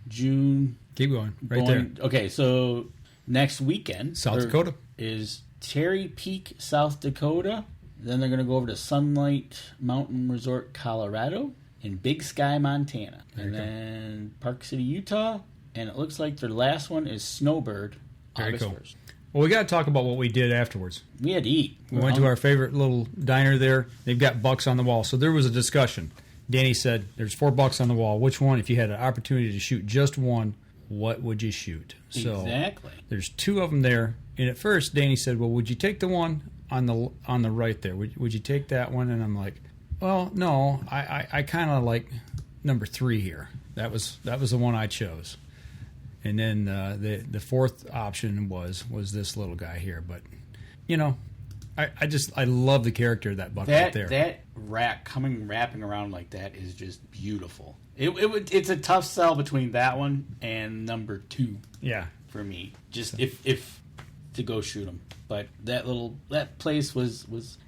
June. Keep going. Right there. Okay, so next weekend... South Dakota. ...is Cherry Peak, South Dakota. Then they're going to go over to Sunlight Mountain Resort, Colorado. And Big Sky, Montana. And then Park City, Utah. And it looks like their last one is Snowbird, August 1st. Well, we got to talk about what we did afterwards. We had to eat. We went to our favorite little diner there. They've got bucks on the wall. So there was a discussion. Danny said, there's 4 bucks on the wall. Which one, if you had an opportunity to shoot just one, what would you shoot? So exactly. There's 2 of them there. And at first, Danny said, well, would you take the one on the right there? Would you take that one? And I'm like, well, no, I kind of like number 3 here. That was the one I chose. And then the 4th option was this little guy here. But, I love the character of that buck right there. That wrapping around like that is just beautiful. It's a tough sell between that one and number 2. Yeah, for me. Just if to go shoot them. But that place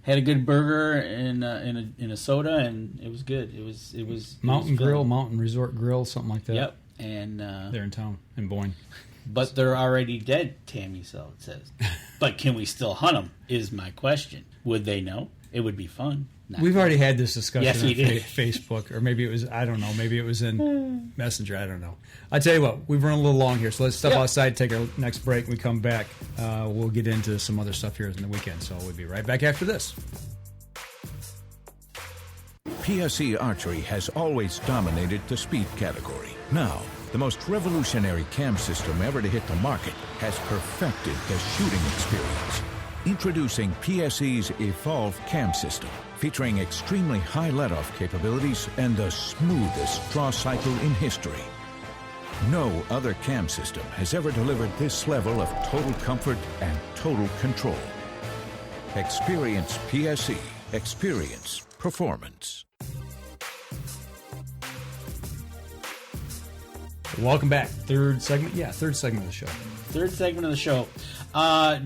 had a good burger and a soda, and it was good. It was Mountain Grill, Mountain Resort Grill, something like that. Yep, and they're in town in Boyne. But they're already dead, Tammy. So it says. But can we still hunt them is my question. Would they know? It would be fun. We've already had this discussion Yes, on we did. Facebook, or maybe it was, I don't know, maybe it was in Messenger, I don't know. I tell you what, we've run a little long here, so let's step outside, take our next break. When we come back, we'll get into some other stuff here in the weekend, so we'll be right back after this. PSE Archery has always dominated the speed category. Now, the most revolutionary cam system ever to hit the market has perfected the shooting experience. Introducing PSE's Evolve Cam System, featuring extremely high let-off capabilities and the smoothest draw cycle in history. No other cam system has ever delivered this level of total comfort and total control. Experience PSE. Experience performance. Welcome back. Third segment of the show. Third segment of the show.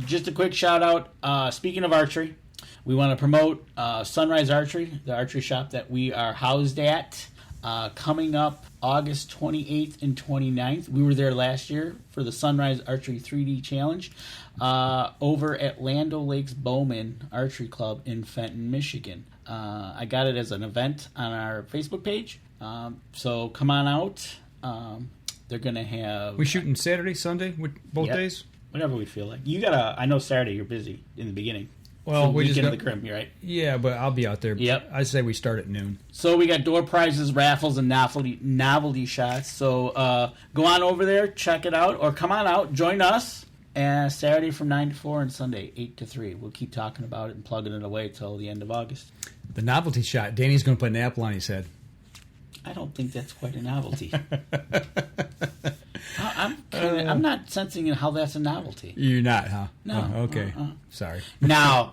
Just a quick shout out. Speaking of archery, we want to promote Sunrise Archery, the archery shop that we are housed at, coming up August 28th and 29th. We were there last year for the Sunrise Archery 3D Challenge over at Land O'Lakes Bowman Archery Club in Fenton, Michigan. I got it as an event on our Facebook page, so come on out. They're going to have... We shooting Saturday, Sunday, with both days? Whatever we feel like. You gotta... I know Saturday you're busy in the beginning. Well, we just get got the crimp, right? Yeah, but I'll be out there. Yep. I'd say we start at noon. So we got door prizes, raffles, and novelty shots. So go on over there, check it out, or come on out, join us. And Saturday from 9 to 4 and Sunday 8 to 3. We'll keep talking about it and plugging it away till the end of August. The novelty shot. Danny's going to put an apple on his head. I don't think that's quite a novelty. I'm not sensing how that's a novelty. You're not, huh? No. Oh, okay. Sorry. Now,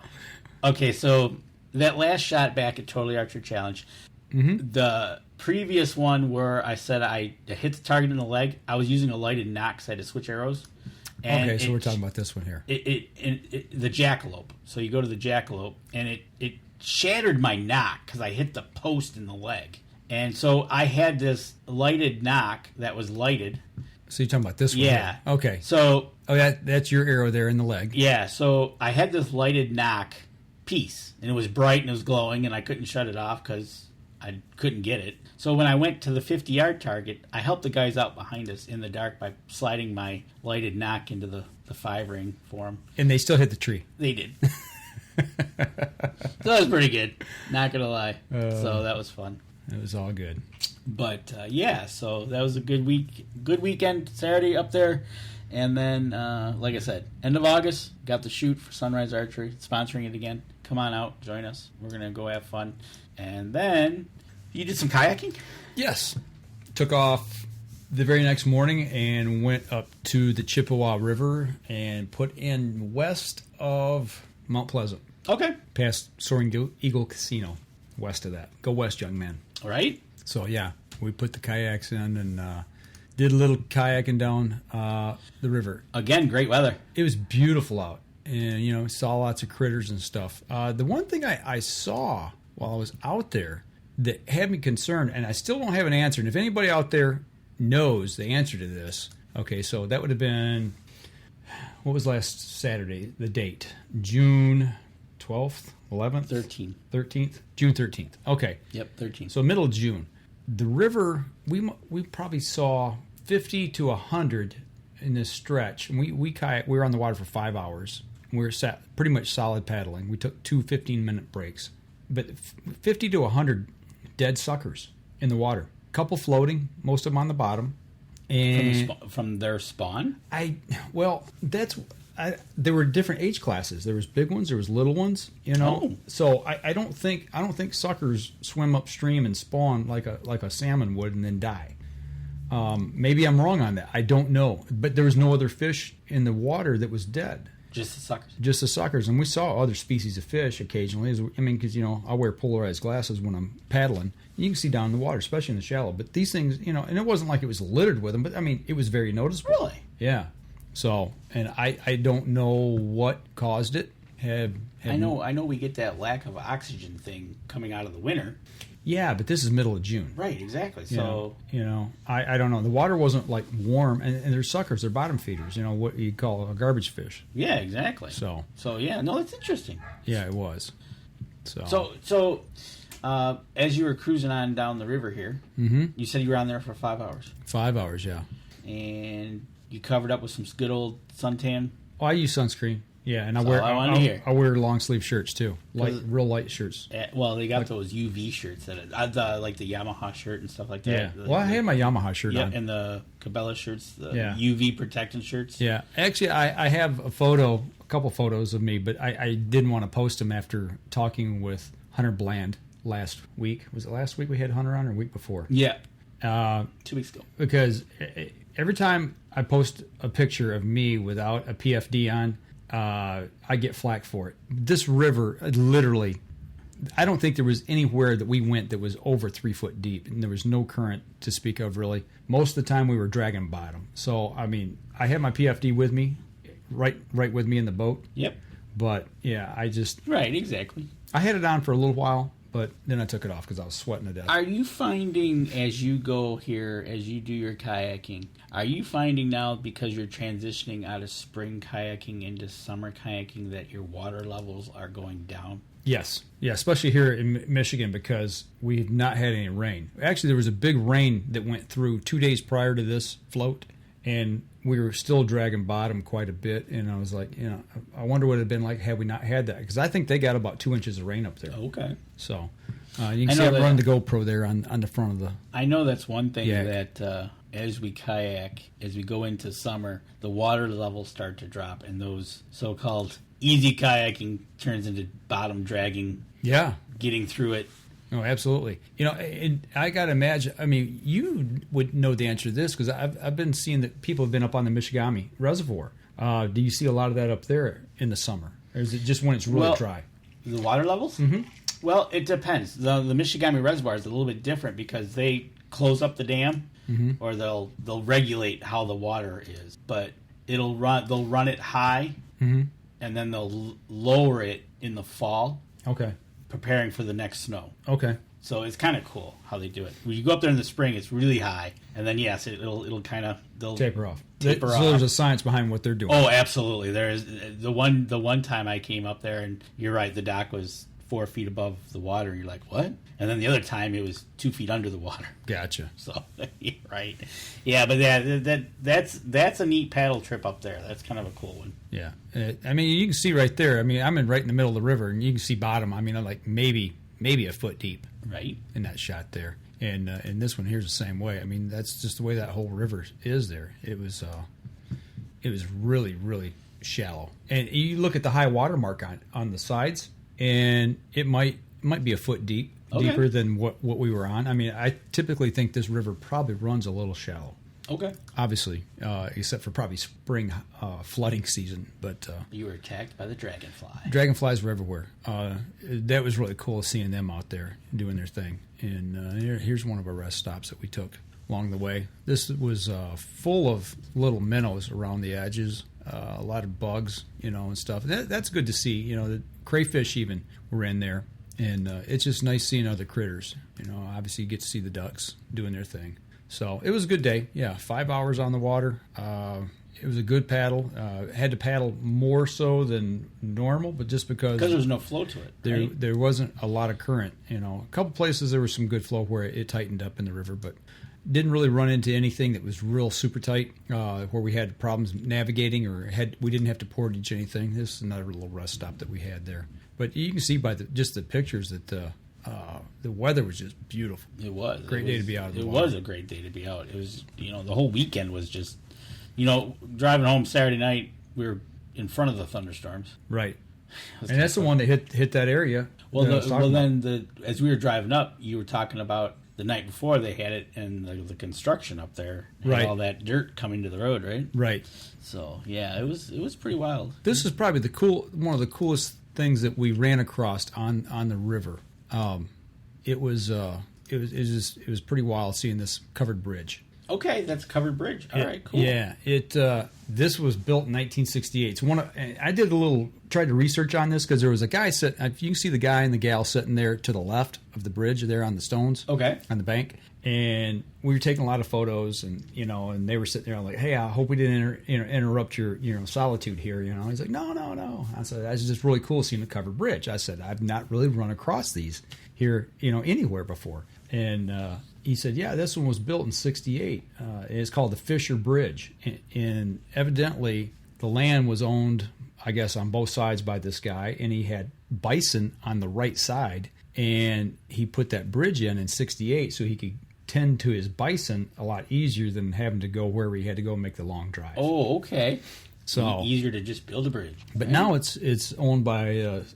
okay, so that last shot back at Total Archery Challenge, the previous one where I said I hit the target in the leg, I was using a lighted knock because I had to switch arrows. And okay, so we're talking about this one here. The jackalope. So you go to the jackalope, and it shattered my knock because I hit the post in the leg. And so I had this lighted knock that was lighted. So you're talking about this one? Yeah. Here. Okay. So that's your arrow there in the leg. Yeah. So I had this lighted knock piece, and it was bright and it was glowing, and I couldn't shut it off because I couldn't get it. So when I went to the 50-yard target, I helped the guys out behind us in the dark by sliding my lighted knock into the 5-ring for them. And they still hit the tree. They did. So that was pretty good. Not gonna lie. So that was fun. It was all good. But yeah, so that was a good weekend Saturday up there. And then, like I said, end of August, got the shoot for Sunrise Archery, sponsoring it again. Come on out, join us. We're going to go have fun. And then, you did some kayaking? Yes. Took off the very next morning and went up to the Chippewa River and put in west of Mount Pleasant. Okay. Past Soaring Eagle Casino, west of that. Go west, young man. All right. So, yeah, we put the kayaks in and did a little kayaking down the river. Again, great weather. It was beautiful out. And, saw lots of critters and stuff. The one thing I saw while I was out there that had me concerned, and I still don't have an answer, and if anybody out there knows the answer to this, okay, so that would have been, what was last Saturday, the date? June 12th, 11th? 13th? June 13th. Okay. Yep, 13th. So middle of June. The river, we probably saw 50 to 100 in this stretch. And we were on the water for 5 hours. We were pretty much solid paddling. We took 2 15-minute breaks. But 50 to 100 dead suckers in the water. A couple floating, most of them on the bottom. And from their spawn? There were different age classes. There was big ones, there was little ones, Oh. So I don't think suckers swim upstream and spawn like a salmon would and then die. Maybe I'm wrong on that. I don't know. But there was no other fish in the water that was dead. Just the suckers. Just the suckers. And we saw other species of fish occasionally. Because, I wear polarized glasses when I'm paddling. You can see down in the water, especially in the shallow. But these things, and it wasn't like it was littered with them, but, it was very noticeable. Really? Yeah. So, and I don't know what caused it. I know we get that lack of oxygen thing coming out of the winter. Yeah, but this is middle of June. Right, exactly. So I don't know. The water wasn't like warm, and they're suckers. They're bottom feeders. What you call a garbage fish. Yeah, exactly. So yeah, no, that's interesting. Yeah, it was. So as you were cruising on down the river here, you said you were on there for 5 hours. 5 hours, yeah. And you covered up with some good old suntan. Oh, I use sunscreen. Yeah, and I wear long sleeve shirts too, real light shirts. Well, they got those UV shirts like the Yamaha shirt and stuff like that. Yeah. I had my Yamaha shirt on. And the Cabela shirts, the UV protecting shirts. Yeah, actually, I have a couple photos of me, but I didn't want to post them after talking with Hunter Bland last week. Was it last week we had Hunter on, or a week before? Yeah, 2 weeks ago. Because every time I post a picture of me without a PFD on, I get flack for it. This river, literally, I don't think there was anywhere that we went that was over 3 foot deep, and there was no current to speak of, really. Most of the time we were dragging bottom. So, I mean, I had my PFD with me, right with me in the boat. Yep. But, yeah, Right, exactly. I had it on for a little while, but then I took it off because I was sweating to death. Are you finding, as you go here, as you do your kayaking, are you finding now, because you're transitioning out of spring kayaking into summer kayaking, that your water levels are going down? Yes. Yeah, especially here in Michigan, because we've not had any rain. Actually, there was a big rain that went through 2 days prior to this float, and we were still dragging bottom quite a bit. And I was like, I wonder what it would have been like had we not had that. Because I think they got about 2 inches of rain up there. Okay. So you can see I'm running the GoPro there on the front of the... I know that's one thing that... as we kayak, as we go into summer, the water levels start to drop, and those so-called easy kayaking turns into bottom dragging. Yeah. Getting through it. Oh, absolutely. I got to imagine, I mean, you would know the answer to this, because I've been seeing that people have been up on the Michigami Reservoir. Do you see a lot of that up there in the summer? Or is it just when it's really dry? The water levels? Mm-hmm. Well, it depends. The Michigami Reservoir is a little bit different because they close up the dam. Mm-hmm. Or they'll regulate how the water is, but they'll run it high, and then they'll lower it in the fall. Okay. Preparing for the next snow. Okay. So it's kind of cool how they do it. When you go up there in the spring, it's really high, and then it'll kind of taper off. So there's a science behind what they're doing. Oh, absolutely. There is the one time I came up there, and you're right, the dock was 4 feet above the water, and you're like, what? And then the other time it was 2 feet under the water. Gotcha. So you're right. Yeah, but that's a neat paddle trip up there. That's kind of a cool one. Yeah. I mean, you can see right there. I mean, I'm right in the middle of the river, and you can see bottom. I mean, I'm like maybe a foot deep. Right. In that shot there. And this one here's the same way. I mean, that's just the way that whole river is there. It was really, really shallow. And you look at the high water mark on the sides, and it might be a foot deep, deeper than what we were on. I mean, I typically think this river probably runs a little shallow. Okay. Obviously, except for probably spring flooding season. But you were attacked by the dragonfly. Dragonflies were everywhere. That was really cool seeing them out there doing their thing. And here's one of our rest stops that we took along the way. This was full of little minnows around the edges, a lot of bugs, and stuff. That's good to see. The crayfish even were in there. And it's just nice seeing other critters. Obviously you get to see the ducks doing their thing. So it was a good day. Yeah, 5 hours on the water. It was a good paddle. Had to paddle more so than normal, but just because there was no flow to it. There wasn't a lot of current. A couple places there was some good flow where it tightened up in the river, but didn't really run into anything that was real super tight where we had problems navigating or we didn't have to portage anything. This is another little rest stop that we had there. But you can see by just the pictures that the weather was just beautiful. It was. Great day to be out of the water. It was a great day to be out. It was, the whole weekend was just, driving home Saturday night, we were in front of the thunderstorms. Right. And that's the one that hit that area. Well, as we were driving up, you were talking about the night before they had it and the construction up there. Right. All that dirt coming to the road, right? Right. So, yeah, it was pretty wild. This is probably one of the coolest things that we ran across on the river. It was pretty wild seeing this covered bridge. Okay, that's a covered bridge. All right, cool. Yeah, this was built in 1968. It's I did tried to research on this because there was a guy you can see the guy and the gal sitting there to the left of the bridge there on the stones. Okay. On the bank. And we were taking a lot of photos, and and they were sitting there like, "Hey, I hope we didn't interrupt your solitude here." He's like, "No." I said, "That's just really cool seeing the covered bridge." I said, "I've not really run across these here, anywhere before." And he said, "Yeah, this one was built in '68. It's called the Fisher Bridge, and evidently the land was owned, I guess, on both sides by this guy, and he had bison on the right side, and he put that bridge in '68 so he could tend to his bison a lot easier than having to go where he had to go make the long drive." Oh, okay. So easier to just build a bridge. But now it's owned by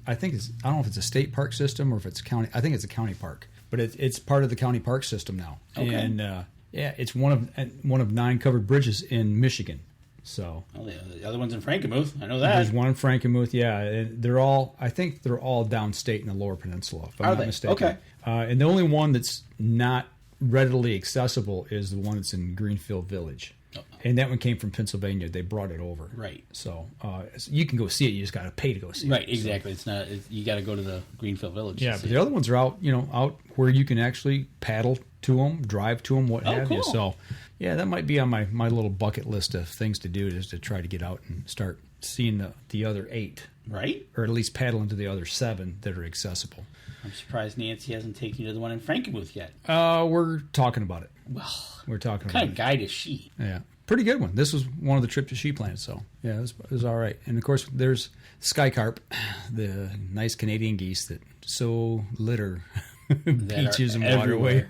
I don't know if it's a state park system or if it's county. I think it's a county park, but it's part of the county park system now. Okay. And it's one of 9 covered bridges in Michigan. So the other one's in Frankenmuth. I know that. There's one in Frankenmuth. Yeah, and I think they're all downstate in the Lower Peninsula. If I'm not mistaken. Okay. And the only one that's not readily accessible is the one that's in Greenfield Village. And that one came from Pennsylvania. They brought it over. Right. So you can go see it. You just got to pay to go see it. Right, exactly. So, you got to go to the Greenfield Village. Yeah, but the other ones are out, out where you can actually paddle to them, drive to them, what have you. So, yeah, that might be on my little bucket list of things to do, is to try to get out and start seeing the other 8. Right. Or at least paddling to the other 7 that are accessible. I'm surprised Nancy hasn't taken you to the one in Frankenmuth yet. We're talking about it. Well, we're talking what about kind of guide is she? Yeah. Pretty good one. This was one of the trips that she planned, so yeah, it was all right. And of course, there's sky carp, the nice Canadian geese that so litter beaches and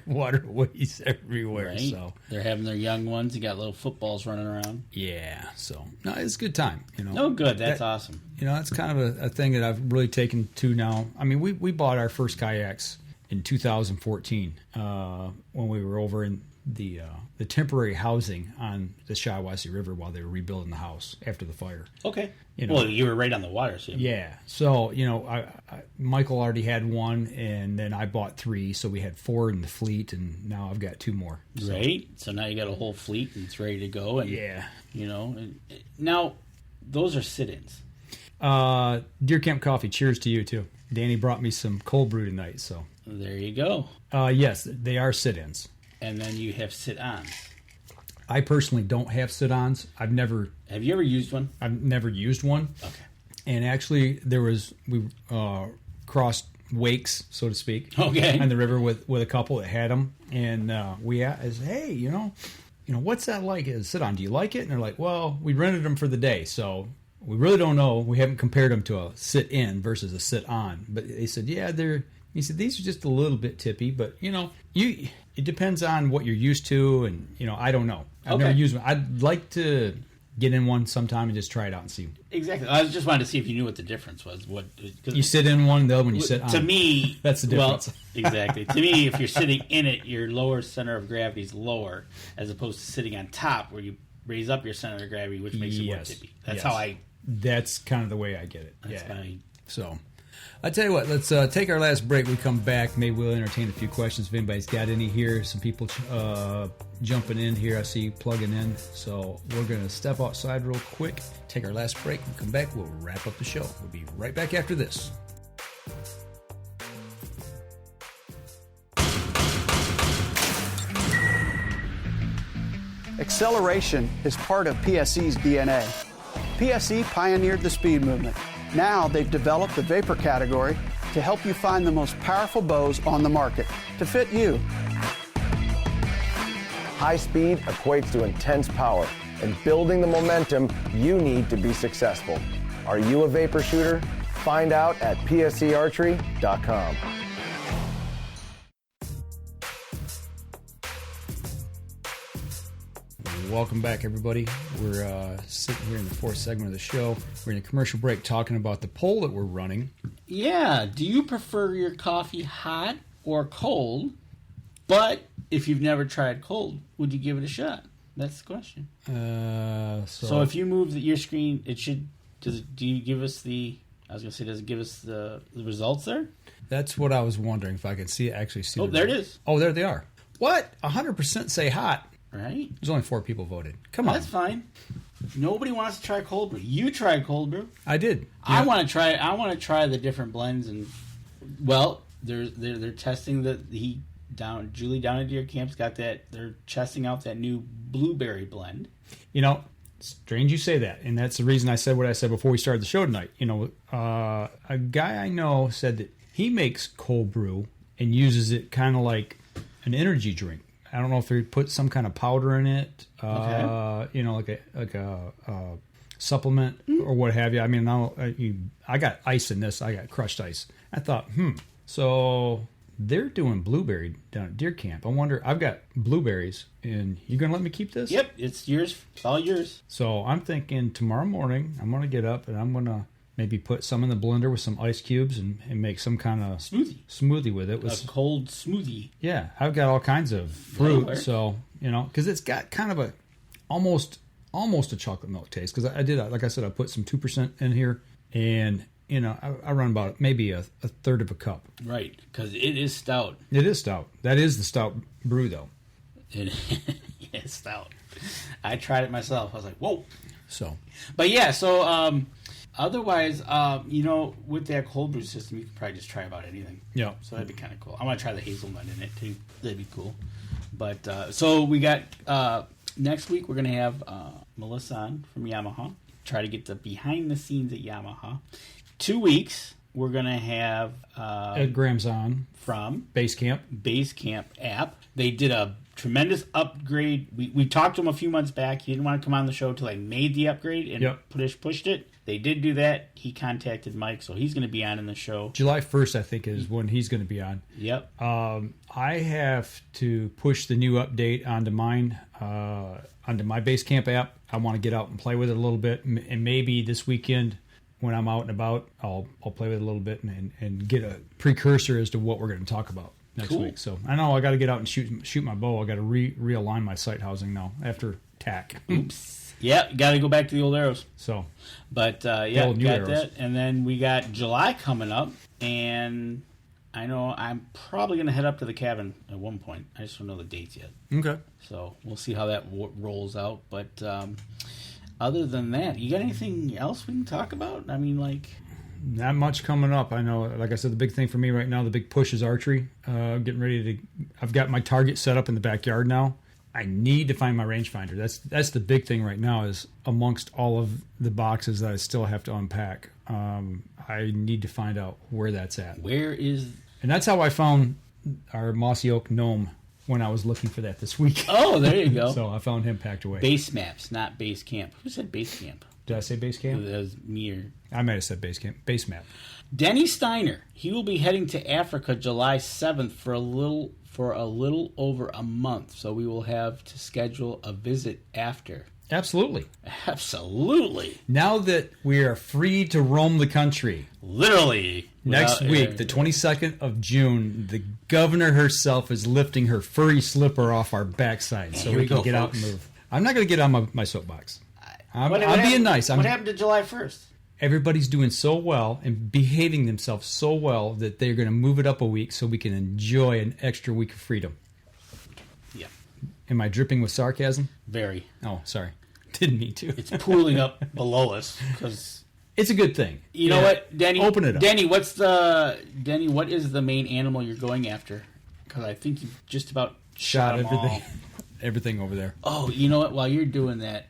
waterways everywhere. Right. So they're having their young ones. You got little footballs running around. Yeah. So no, it's a good time. Oh, good. That's awesome. That's kind of a thing that I've really taken to now. I mean, we bought our first kayaks in 2014 when we were over in the temporary housing on the Shiawassee River while they were rebuilding the house after the fire. Okay. Well, you were right on the water, so. Yeah. So, Michael already had one, and then I bought 3, so we had 4 in the fleet, and now I've got 2 more. So. Right. So now you got a whole fleet, and it's ready to go. And, yeah. Now, those are sit-ins. Deer Camp Coffee, cheers to you, too. Danny brought me some cold brew tonight, so. There you go. Yes, they are sit-ins. And then you have sit-ons. I personally don't have sit-ons. Have you ever used one? I've never used one. Okay. And actually, we crossed wakes, so to speak, okay, on the river with a couple that had them, and we asked, hey, what's that like as a sit-on? Do you like it? And they're like, well, we rented them for the day, so we really don't know. We haven't compared them to a sit-in versus a sit-on, but they said, yeah, he said, these are just a little bit tippy, but, it depends on what you're used to, and, I don't know. I've never used one. I'd like to get in one sometime and just try it out and see. Exactly. I just wanted to see if you knew what the difference was. You sit in one, the other one you sit on. To me, that's the difference. Well, exactly. To me, if you're sitting in it, your lower center of gravity is lower, as opposed to sitting on top, where you raise up your center of gravity, which makes it more tippy. That's how I... That's kind of the way I get it. That's fine. So... I tell you what, let's take our last break. We come back. Maybe we'll entertain a few questions if anybody's got any here. Some people jumping in here. I see plugging in. So we're going to step outside real quick, take our last break. We'll come back. We'll wrap up the show. We'll be right back after this. Acceleration is part of PSE's DNA. PSE pioneered the speed movement. Now they've developed the vapor category to help you find the most powerful bows on the market to fit you. High speed equates to intense power and building the momentum you need to be successful. Are you a vapor shooter? Find out at psearchery.com. Welcome back, everybody. We're sitting here in the 4th segment of the show. We're in a commercial break talking about the poll that we're running. Yeah. Do you prefer your coffee hot or cold? But if you've never tried cold, would you give it a shot? That's the question. So if you move your screen, it should. Do you give us the? I was going to say, does it give us the results there? That's what I was wondering if I could actually see. Oh, there it is. Oh, there they are. What? 100% say hot. Right? There's only 4 people voted. Come on. That's fine. Nobody wants to try cold brew. You tried cold brew. I did. Yeah. I want to try the different blends, and well, they're testing Julie down at Deer Camp's got that. They're testing out that new blueberry blend. You know, strange you say that, and that's the reason I said what I said before we started the show tonight. You know, a guy I know said that he makes cold brew and uses it kind of like an energy drink. I don't know if they put some kind of powder in it, you know, like a supplement or what have you. I mean, I got ice in this. I got crushed ice. I thought, so they're doing blueberry down at Deer Camp. I wonder, I've got blueberries, and you going to let me keep this? Yep, it's yours. It's all yours. So I'm thinking tomorrow morning I'm going to get up and I'm going to maybe put some in the blender with some ice cubes and make some kind of smoothie with it. A cold smoothie. Yeah, I've got all kinds of fruit, so, you know, because it's got kind of a almost a chocolate milk taste. Because I did, like I said, I put some 2% in here, and, you know, I run about maybe a third of a cup. Right, because it is stout. It is stout. That is the stout brew, though. It's stout. I tried it myself. I was like, whoa. So. But yeah, otherwise, you know, with that cold brew system, you can probably just try about anything. Yeah. So that'd be kind of cool. I'm going to try the hazelnut in it, too. That'd be cool. But, so we got, next week, we're going to have Melissa on from Yamaha. Try to get the behind the scenes at Yamaha. 2 weeks, we're going to have Ed Graham's on from Basecamp app. They did a tremendous upgrade. We talked to him a few months back. He didn't want to come on the show until I made the upgrade and pushed it. They did do that. He contacted Mike, so he's going to be on in the show. July 1st, I think, is when he's going to be on. Yep. I have to push the new update onto mine, onto my Basecamp app. I want to get out and play with it a little bit, and maybe this weekend when I'm out and about, I'll play with it a little bit and get a precursor as to what we're going to talk about next week. So I know I got to get out and shoot my bow. I got to realign my sight housing now after TAC. Oops. Yeah, got to go back to the old arrows. So, but got arrows. that, and then we got July coming up, and I know I'm probably going to head up to the cabin at one point. I just don't know the dates yet. Okay. So we'll see how that rolls out. But other than that, you got anything else we can talk about? I mean, like. Not much coming up. I know, like I said, the big thing for me right now, the big push is archery. Getting ready to. I've got my target set up in the backyard now. I need to find my rangefinder. That's the big thing right now, is amongst all of the boxes that I still have to unpack. I need to find out where that's at. Where is... And that's how I found our mossy oak gnome when I was looking for that this week. Oh, there you go. So I found him packed away. Base maps, not base camp. Who said base camp? Did I say base camp? That was me or... I might have said base camp. Base map. Denny Steiner. He will be heading to Africa July 7th for a little over a month. So we will have to schedule a visit after. Absolutely. Now that we are free to roam the country. Literally. Next week, the 22nd of June, the governor herself is lifting her furry slipper off our backside so we can get out and move. I'm not going to get on my soapbox. I'm being nice. What happened to July 1st? Everybody's doing so well and behaving themselves so well that they're going to move it up a week so we can enjoy an extra week of freedom. Yeah. Am I dripping with sarcasm? Very. Oh, sorry. Didn't mean to. It's pooling up below us because it's a good thing. You know what, Denny? Open it up. Denny, what is the main animal you're going after? Because I think you've just about shot everything. Everything over there. Oh, you know what? While you're doing that,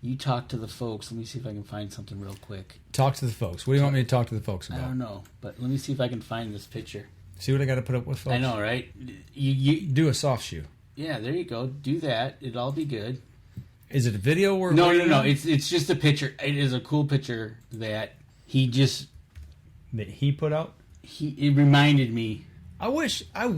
you talk to the folks. Let me see if I can find something real quick. Talk to the folks. What do you want me to talk to the folks about? I don't know, but let me see if I can find this picture. See what I got to put up with, folks? I know, right? You do a soft shoe. Yeah, there you go. Do that. It'll all be good. Is it a video or no? It's just a picture. It is a cool picture that he put out. It reminded me. I wish I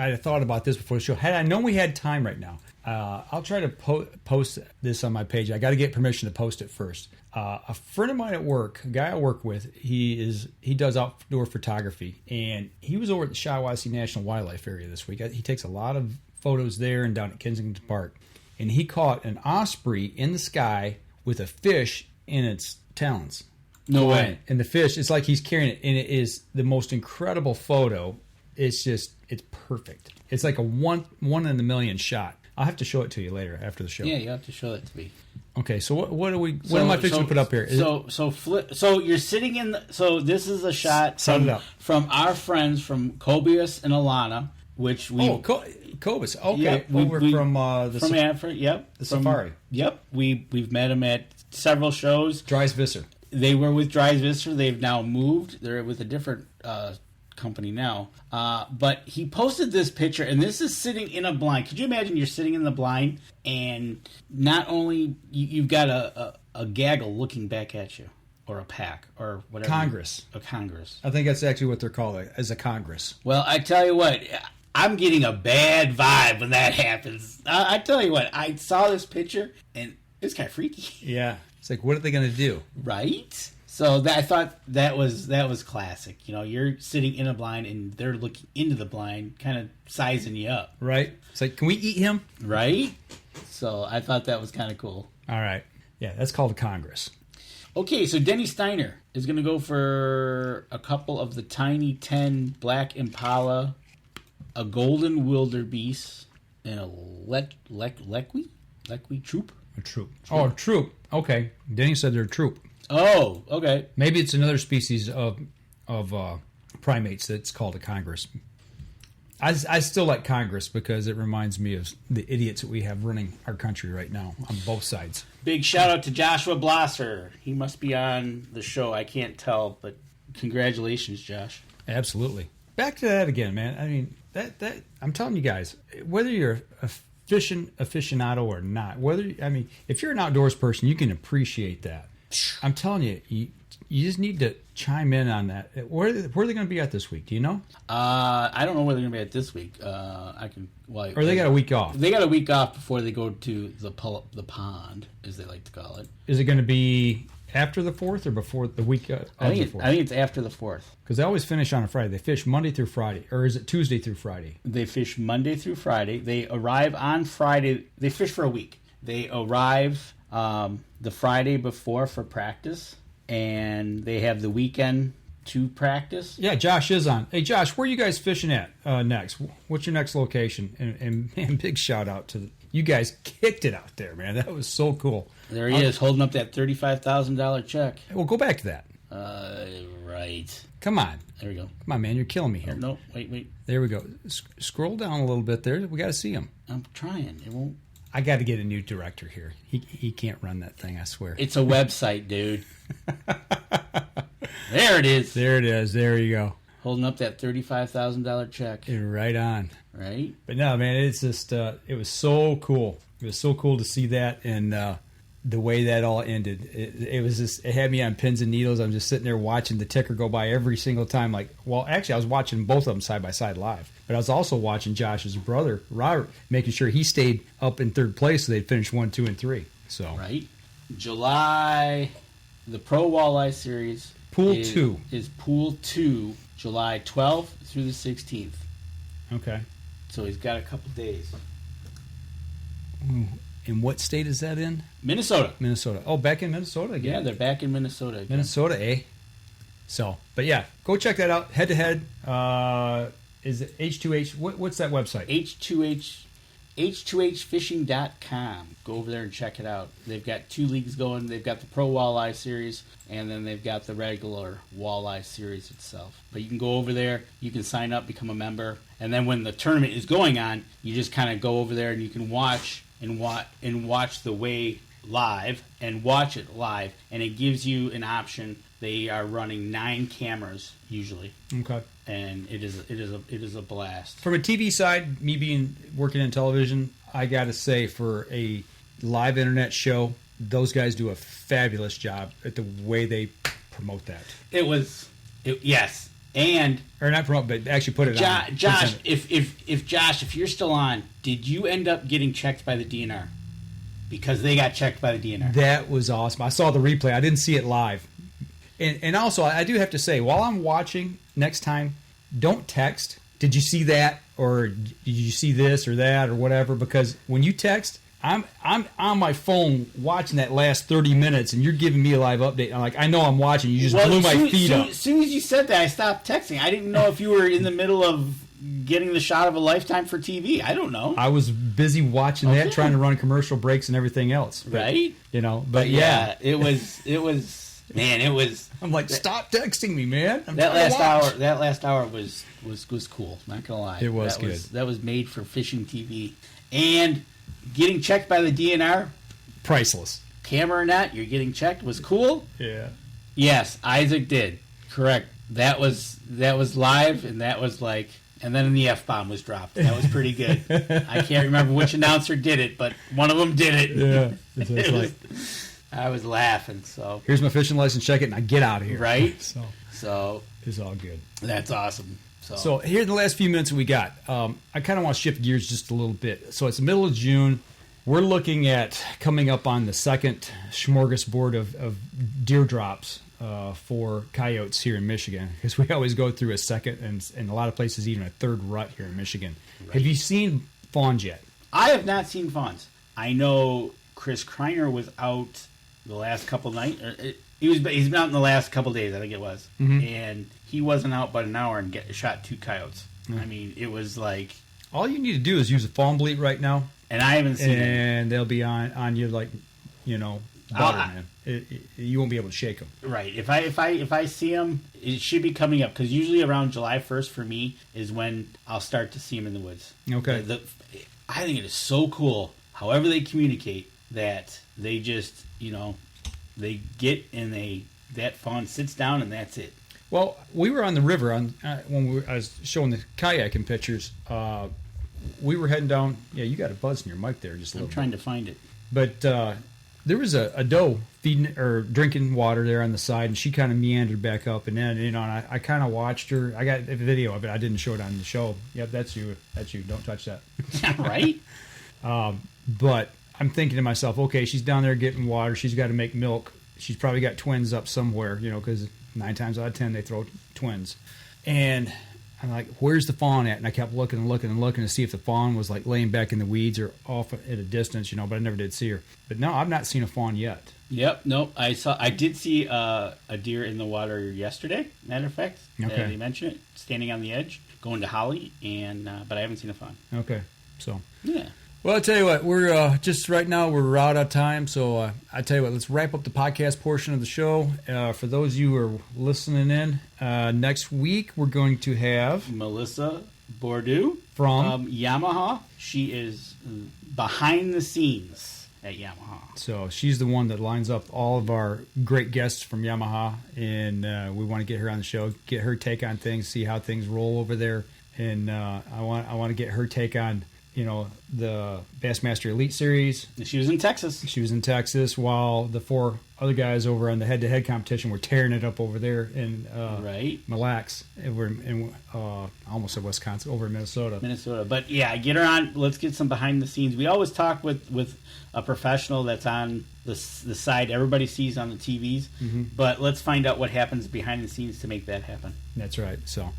had thought about this before the show. Had I known we had time right now, I'll try to post this on my page. I got to get permission to post it first. A friend of mine at work, a guy I work with, he does outdoor photography, and he was over at the Shiawassee National Wildlife Area this week. He takes a lot of photos there and down at Kensington Park, and he caught an osprey in the sky with a fish in its talons. No way. And the fish, it's like he's carrying it, and it is the most incredible photo. It's perfect. It's like a one in a million shot. I'll have to show it to you later after the show. Yeah, you have to show that to me. Okay, so what am I fixing to put up here? So you're sitting in so this is a shot from our friends from Kobius and Alana, which we Kobius. Okay, yep, from Africa. Yep, the safari. Yep, we've met him at several shows. Dries Visser. They were with Dries Visser. They've now moved. They're with a different company now. But he posted this picture, and this is sitting in a blind. Could you imagine you're sitting in the blind, and not only you've got a gaggle looking back at you, or a pack, or whatever. Congress. A Congress. I think that's actually what they're called, as a Congress. Well, I tell you what, I'm getting a bad vibe when that happens. I tell you what, I saw this picture, and it's kind of freaky. Yeah. It's like, what are they going to do? Right? So I thought that was classic. You know, you're sitting in a blind and they're looking into the blind, kind of sizing you up. Right. It's like, can we eat him? Right? So I thought that was kind of cool. All right. Yeah, that's called a Congress. Okay, so Denny Steiner is going to go for a couple of the Tiny 10 Black Impala, a Golden Wildebeest, and a Lequi Troop? A troop. Oh, a troop. Okay. Denny said they're a troop. Oh, okay. Maybe it's another species of primates that's called a Congress. I still like Congress because it reminds me of the idiots that we have running our country right now on both sides. Big shout out to Joshua Blosser. He must be on the show. I can't tell, but congratulations, Josh. Absolutely. Back to that again, man. I mean, that I'm telling you guys, whether you're a fishing aficionado or not, if you're an outdoors person, you can appreciate that. I'm telling you, you just need to chime in on that. Where are they going to be at this week? Do you know? I don't know where they're going to be at this week. Or they got a week off. They got a week off before they go to the pond, as they like to call it. Is it going to be after the 4th or before the week of the 4th? I think it's after the 4th. Because they always finish on a Friday. They fish Monday through Friday. Or is it Tuesday through Friday? They fish Monday through Friday. They arrive on Friday. They fish for a week. They arrive the Friday before for practice, and they have the weekend to practice. Yeah, Josh is on. Hey, Josh, where are you guys fishing at next? What's your next location? And man, big shout out to you guys. Kicked it out there, man. That was so cool. There he is, holding up that $35,000 check. Well, go back to that. Right. Come on. There we go. Come on, man. You're killing me here. No, wait. There we go. Scroll down a little bit there. We got to see him. I'm trying. It won't. I got to get a new director here. He can't run that thing, I swear. It's a website, dude. There it is. There it is. There you go. Holding up that $35,000 check. Right on. Right? But no, man, it's just, it was so cool. It was so cool to see that and the way that all ended. It was just, it had me on pins and needles. I'm just sitting there watching the ticker go by every single time. Actually, I was watching both of them side by side live. But I was also watching Josh's brother, Robert, making sure he stayed up in third place so they'd finish 1, 2, and 3. So right. July, the Pro Walleye Series. Pool 2. Is Pool 2, July 12th through the 16th. Okay. So he's got a couple days. And what state is that in? Minnesota. Minnesota. Oh, back in Minnesota again? Yeah, they're back in Minnesota again. Minnesota, eh? So, but yeah, go check that out. Head to head. Is it H2H? What's that website? H2Hfishing.com. Go over there and check it out. They've got 2 leagues going. They've got the Pro Walleye Series, and then they've got the regular Walleye Series itself. But you can go over there. You can sign up, become a member, and then when the tournament is going on, you just kind of go over there and you can watch the weigh live and watch it live, and it gives you an option. They are running 9 cameras usually. Okay. And it is a blast. From a TV side, me working in television, I got to say for a live internet show, those guys do a fabulous job at the way they promote that. Yes. And or not promote, but actually put it on. Josh, if you're still on, did you end up getting checked by the DNR? Because they got checked by the DNR. That was awesome. I saw the replay. I didn't see it live. And also, I do have to say, while I'm watching next time, don't text, did you see that? Or did you see this or that or whatever? Because when you text, I'm on my phone watching that last 30 minutes, and you're giving me a live update. I'm like, I know I'm watching. You just blew my feed up. As soon as you said that, I stopped texting. I didn't know if you were in the middle of getting the shot of a lifetime for TV. I don't know. I was busy watching that, trying to run commercial breaks and everything else. But, right? But yeah. It was, man, it was. I'm like, stop texting me, man. That last hour was cool. Not gonna lie. It was good. That was made for fishing TV. And getting checked by the DNR. Priceless. Camera or not, you're getting checked was cool. Yeah. Yes, Isaac did. Correct. That was live, and that was like, and then the F-bomb was dropped. That was pretty good. I can't remember which announcer did it, but one of them did it. Yeah. I was laughing. So here's my fishing license, check it, and I get out of here. Right. So it's all good. That's awesome. So here in the last few minutes we got, I kind of want to shift gears just a little bit. So it's the middle of June. We're looking at coming up on the second smorgasbord of deer drops for coyotes here in Michigan, because we always go through a second and a lot of places even a third rut here in Michigan. Right. Have you seen fawns yet? I have not seen fawns. I know Chris Kreiner was out the last couple nights. He's been out in the last couple days, I think it was, and he wasn't out but an hour and shot 2 coyotes. I mean, it was like all you need to do is use a fawn bleat right now. And I haven't seen it. And they'll be on you like, butter, man. You won't be able to shake them. Right. If I see them, it should be coming up, because usually around July 1st for me is when I'll start to see them in the woods. Okay. I think it is so cool, however they communicate, that they just, they get and that fawn sits down and that's it. Well, we were on the river when I was showing the kayaking pictures. We were heading down. Yeah, you got a buzz in your mic there. Just a little. I'm trying to find it. But there was a doe feeding or drinking water there on the side, and she kind of meandered back up. And then, and I kind of watched her. I got a video of it. I didn't show it on the show. Yep, that's you. That's you. Don't touch that. Right. But I'm thinking to myself, okay, she's down there getting water. She's got to make milk. She's probably got twins up somewhere, because 9 times out of 10 they throw twins. And I'm like, where's the fawn at? And I kept looking and looking and looking to see if the fawn was like laying back in the weeds or off at a distance, but I never did see her. But no, I've not seen a fawn yet. Yep, nope. I did see a deer in the water yesterday, matter of fact. Okay. They mentioned it, standing on the edge, going to Holly, and but I haven't seen a fawn. Okay, so. Yeah. Well, I'll tell you what, we're just right now, we're out of time. So I tell you what, let's wrap up the podcast portion of the show. For those of you who are listening in, next week we're going to have Melissa Bordeaux from Yamaha. She is behind the scenes at Yamaha. So she's the one that lines up all of our great guests from Yamaha, and we want to get her on the show, get her take on things, see how things roll over there, and I want to get her take on the Bassmaster Elite Series. She was in Texas. She was in Texas while the 4 other guys over on the head-to-head competition were tearing it up over there in Mille Lacs, over in almost at Wisconsin, over in Minnesota. But yeah, get her on. Let's get some behind the scenes. We always talk with a professional that's on the side everybody sees on the TVs, but let's find out what happens behind the scenes to make that happen. That's right. So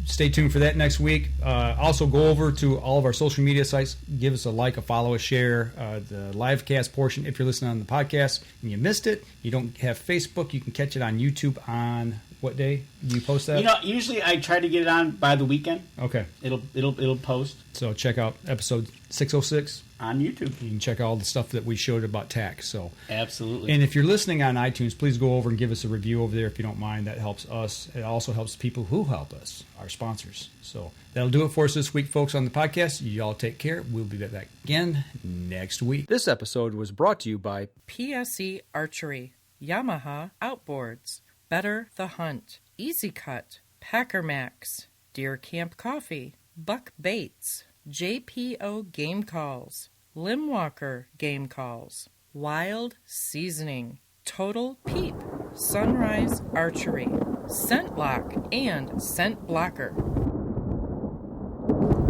stay tuned for that next week. Also, go over to all of our social media sites. Give us a like, a follow, a share. The live cast portion, if you're listening on the podcast and you missed it, you don't have Facebook, you can catch it on YouTube on what day do you post that? Usually I try to get it on by the weekend. Okay. It'll post. So check out episode 606 on YouTube. You can check all the stuff that we showed about tack. So absolutely. And if you're listening on iTunes, please go over and give us a review over there if you don't mind. That helps us. It also helps people who help us, our sponsors. So that'll do it for us this week, folks, on the podcast. You all take care. We'll be back again next week. This episode was brought to you by PSE Archery, Yamaha Outboards, Better the Hunt, Easy Cut, Packer Max, Deer Camp Coffee, Buck Baits, JPO Game Calls, Limwalker Game Calls, Wild Seasoning, Total Peep, Sunrise Archery, Scent Lock, and Scent Blocker.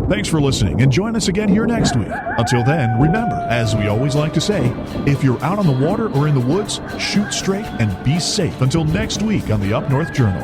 Thanks for listening, and join us again here next week. Until then, remember, as we always like to say, if you're out on the water or in the woods, shoot straight and be safe. Until next week on the Up North Journal.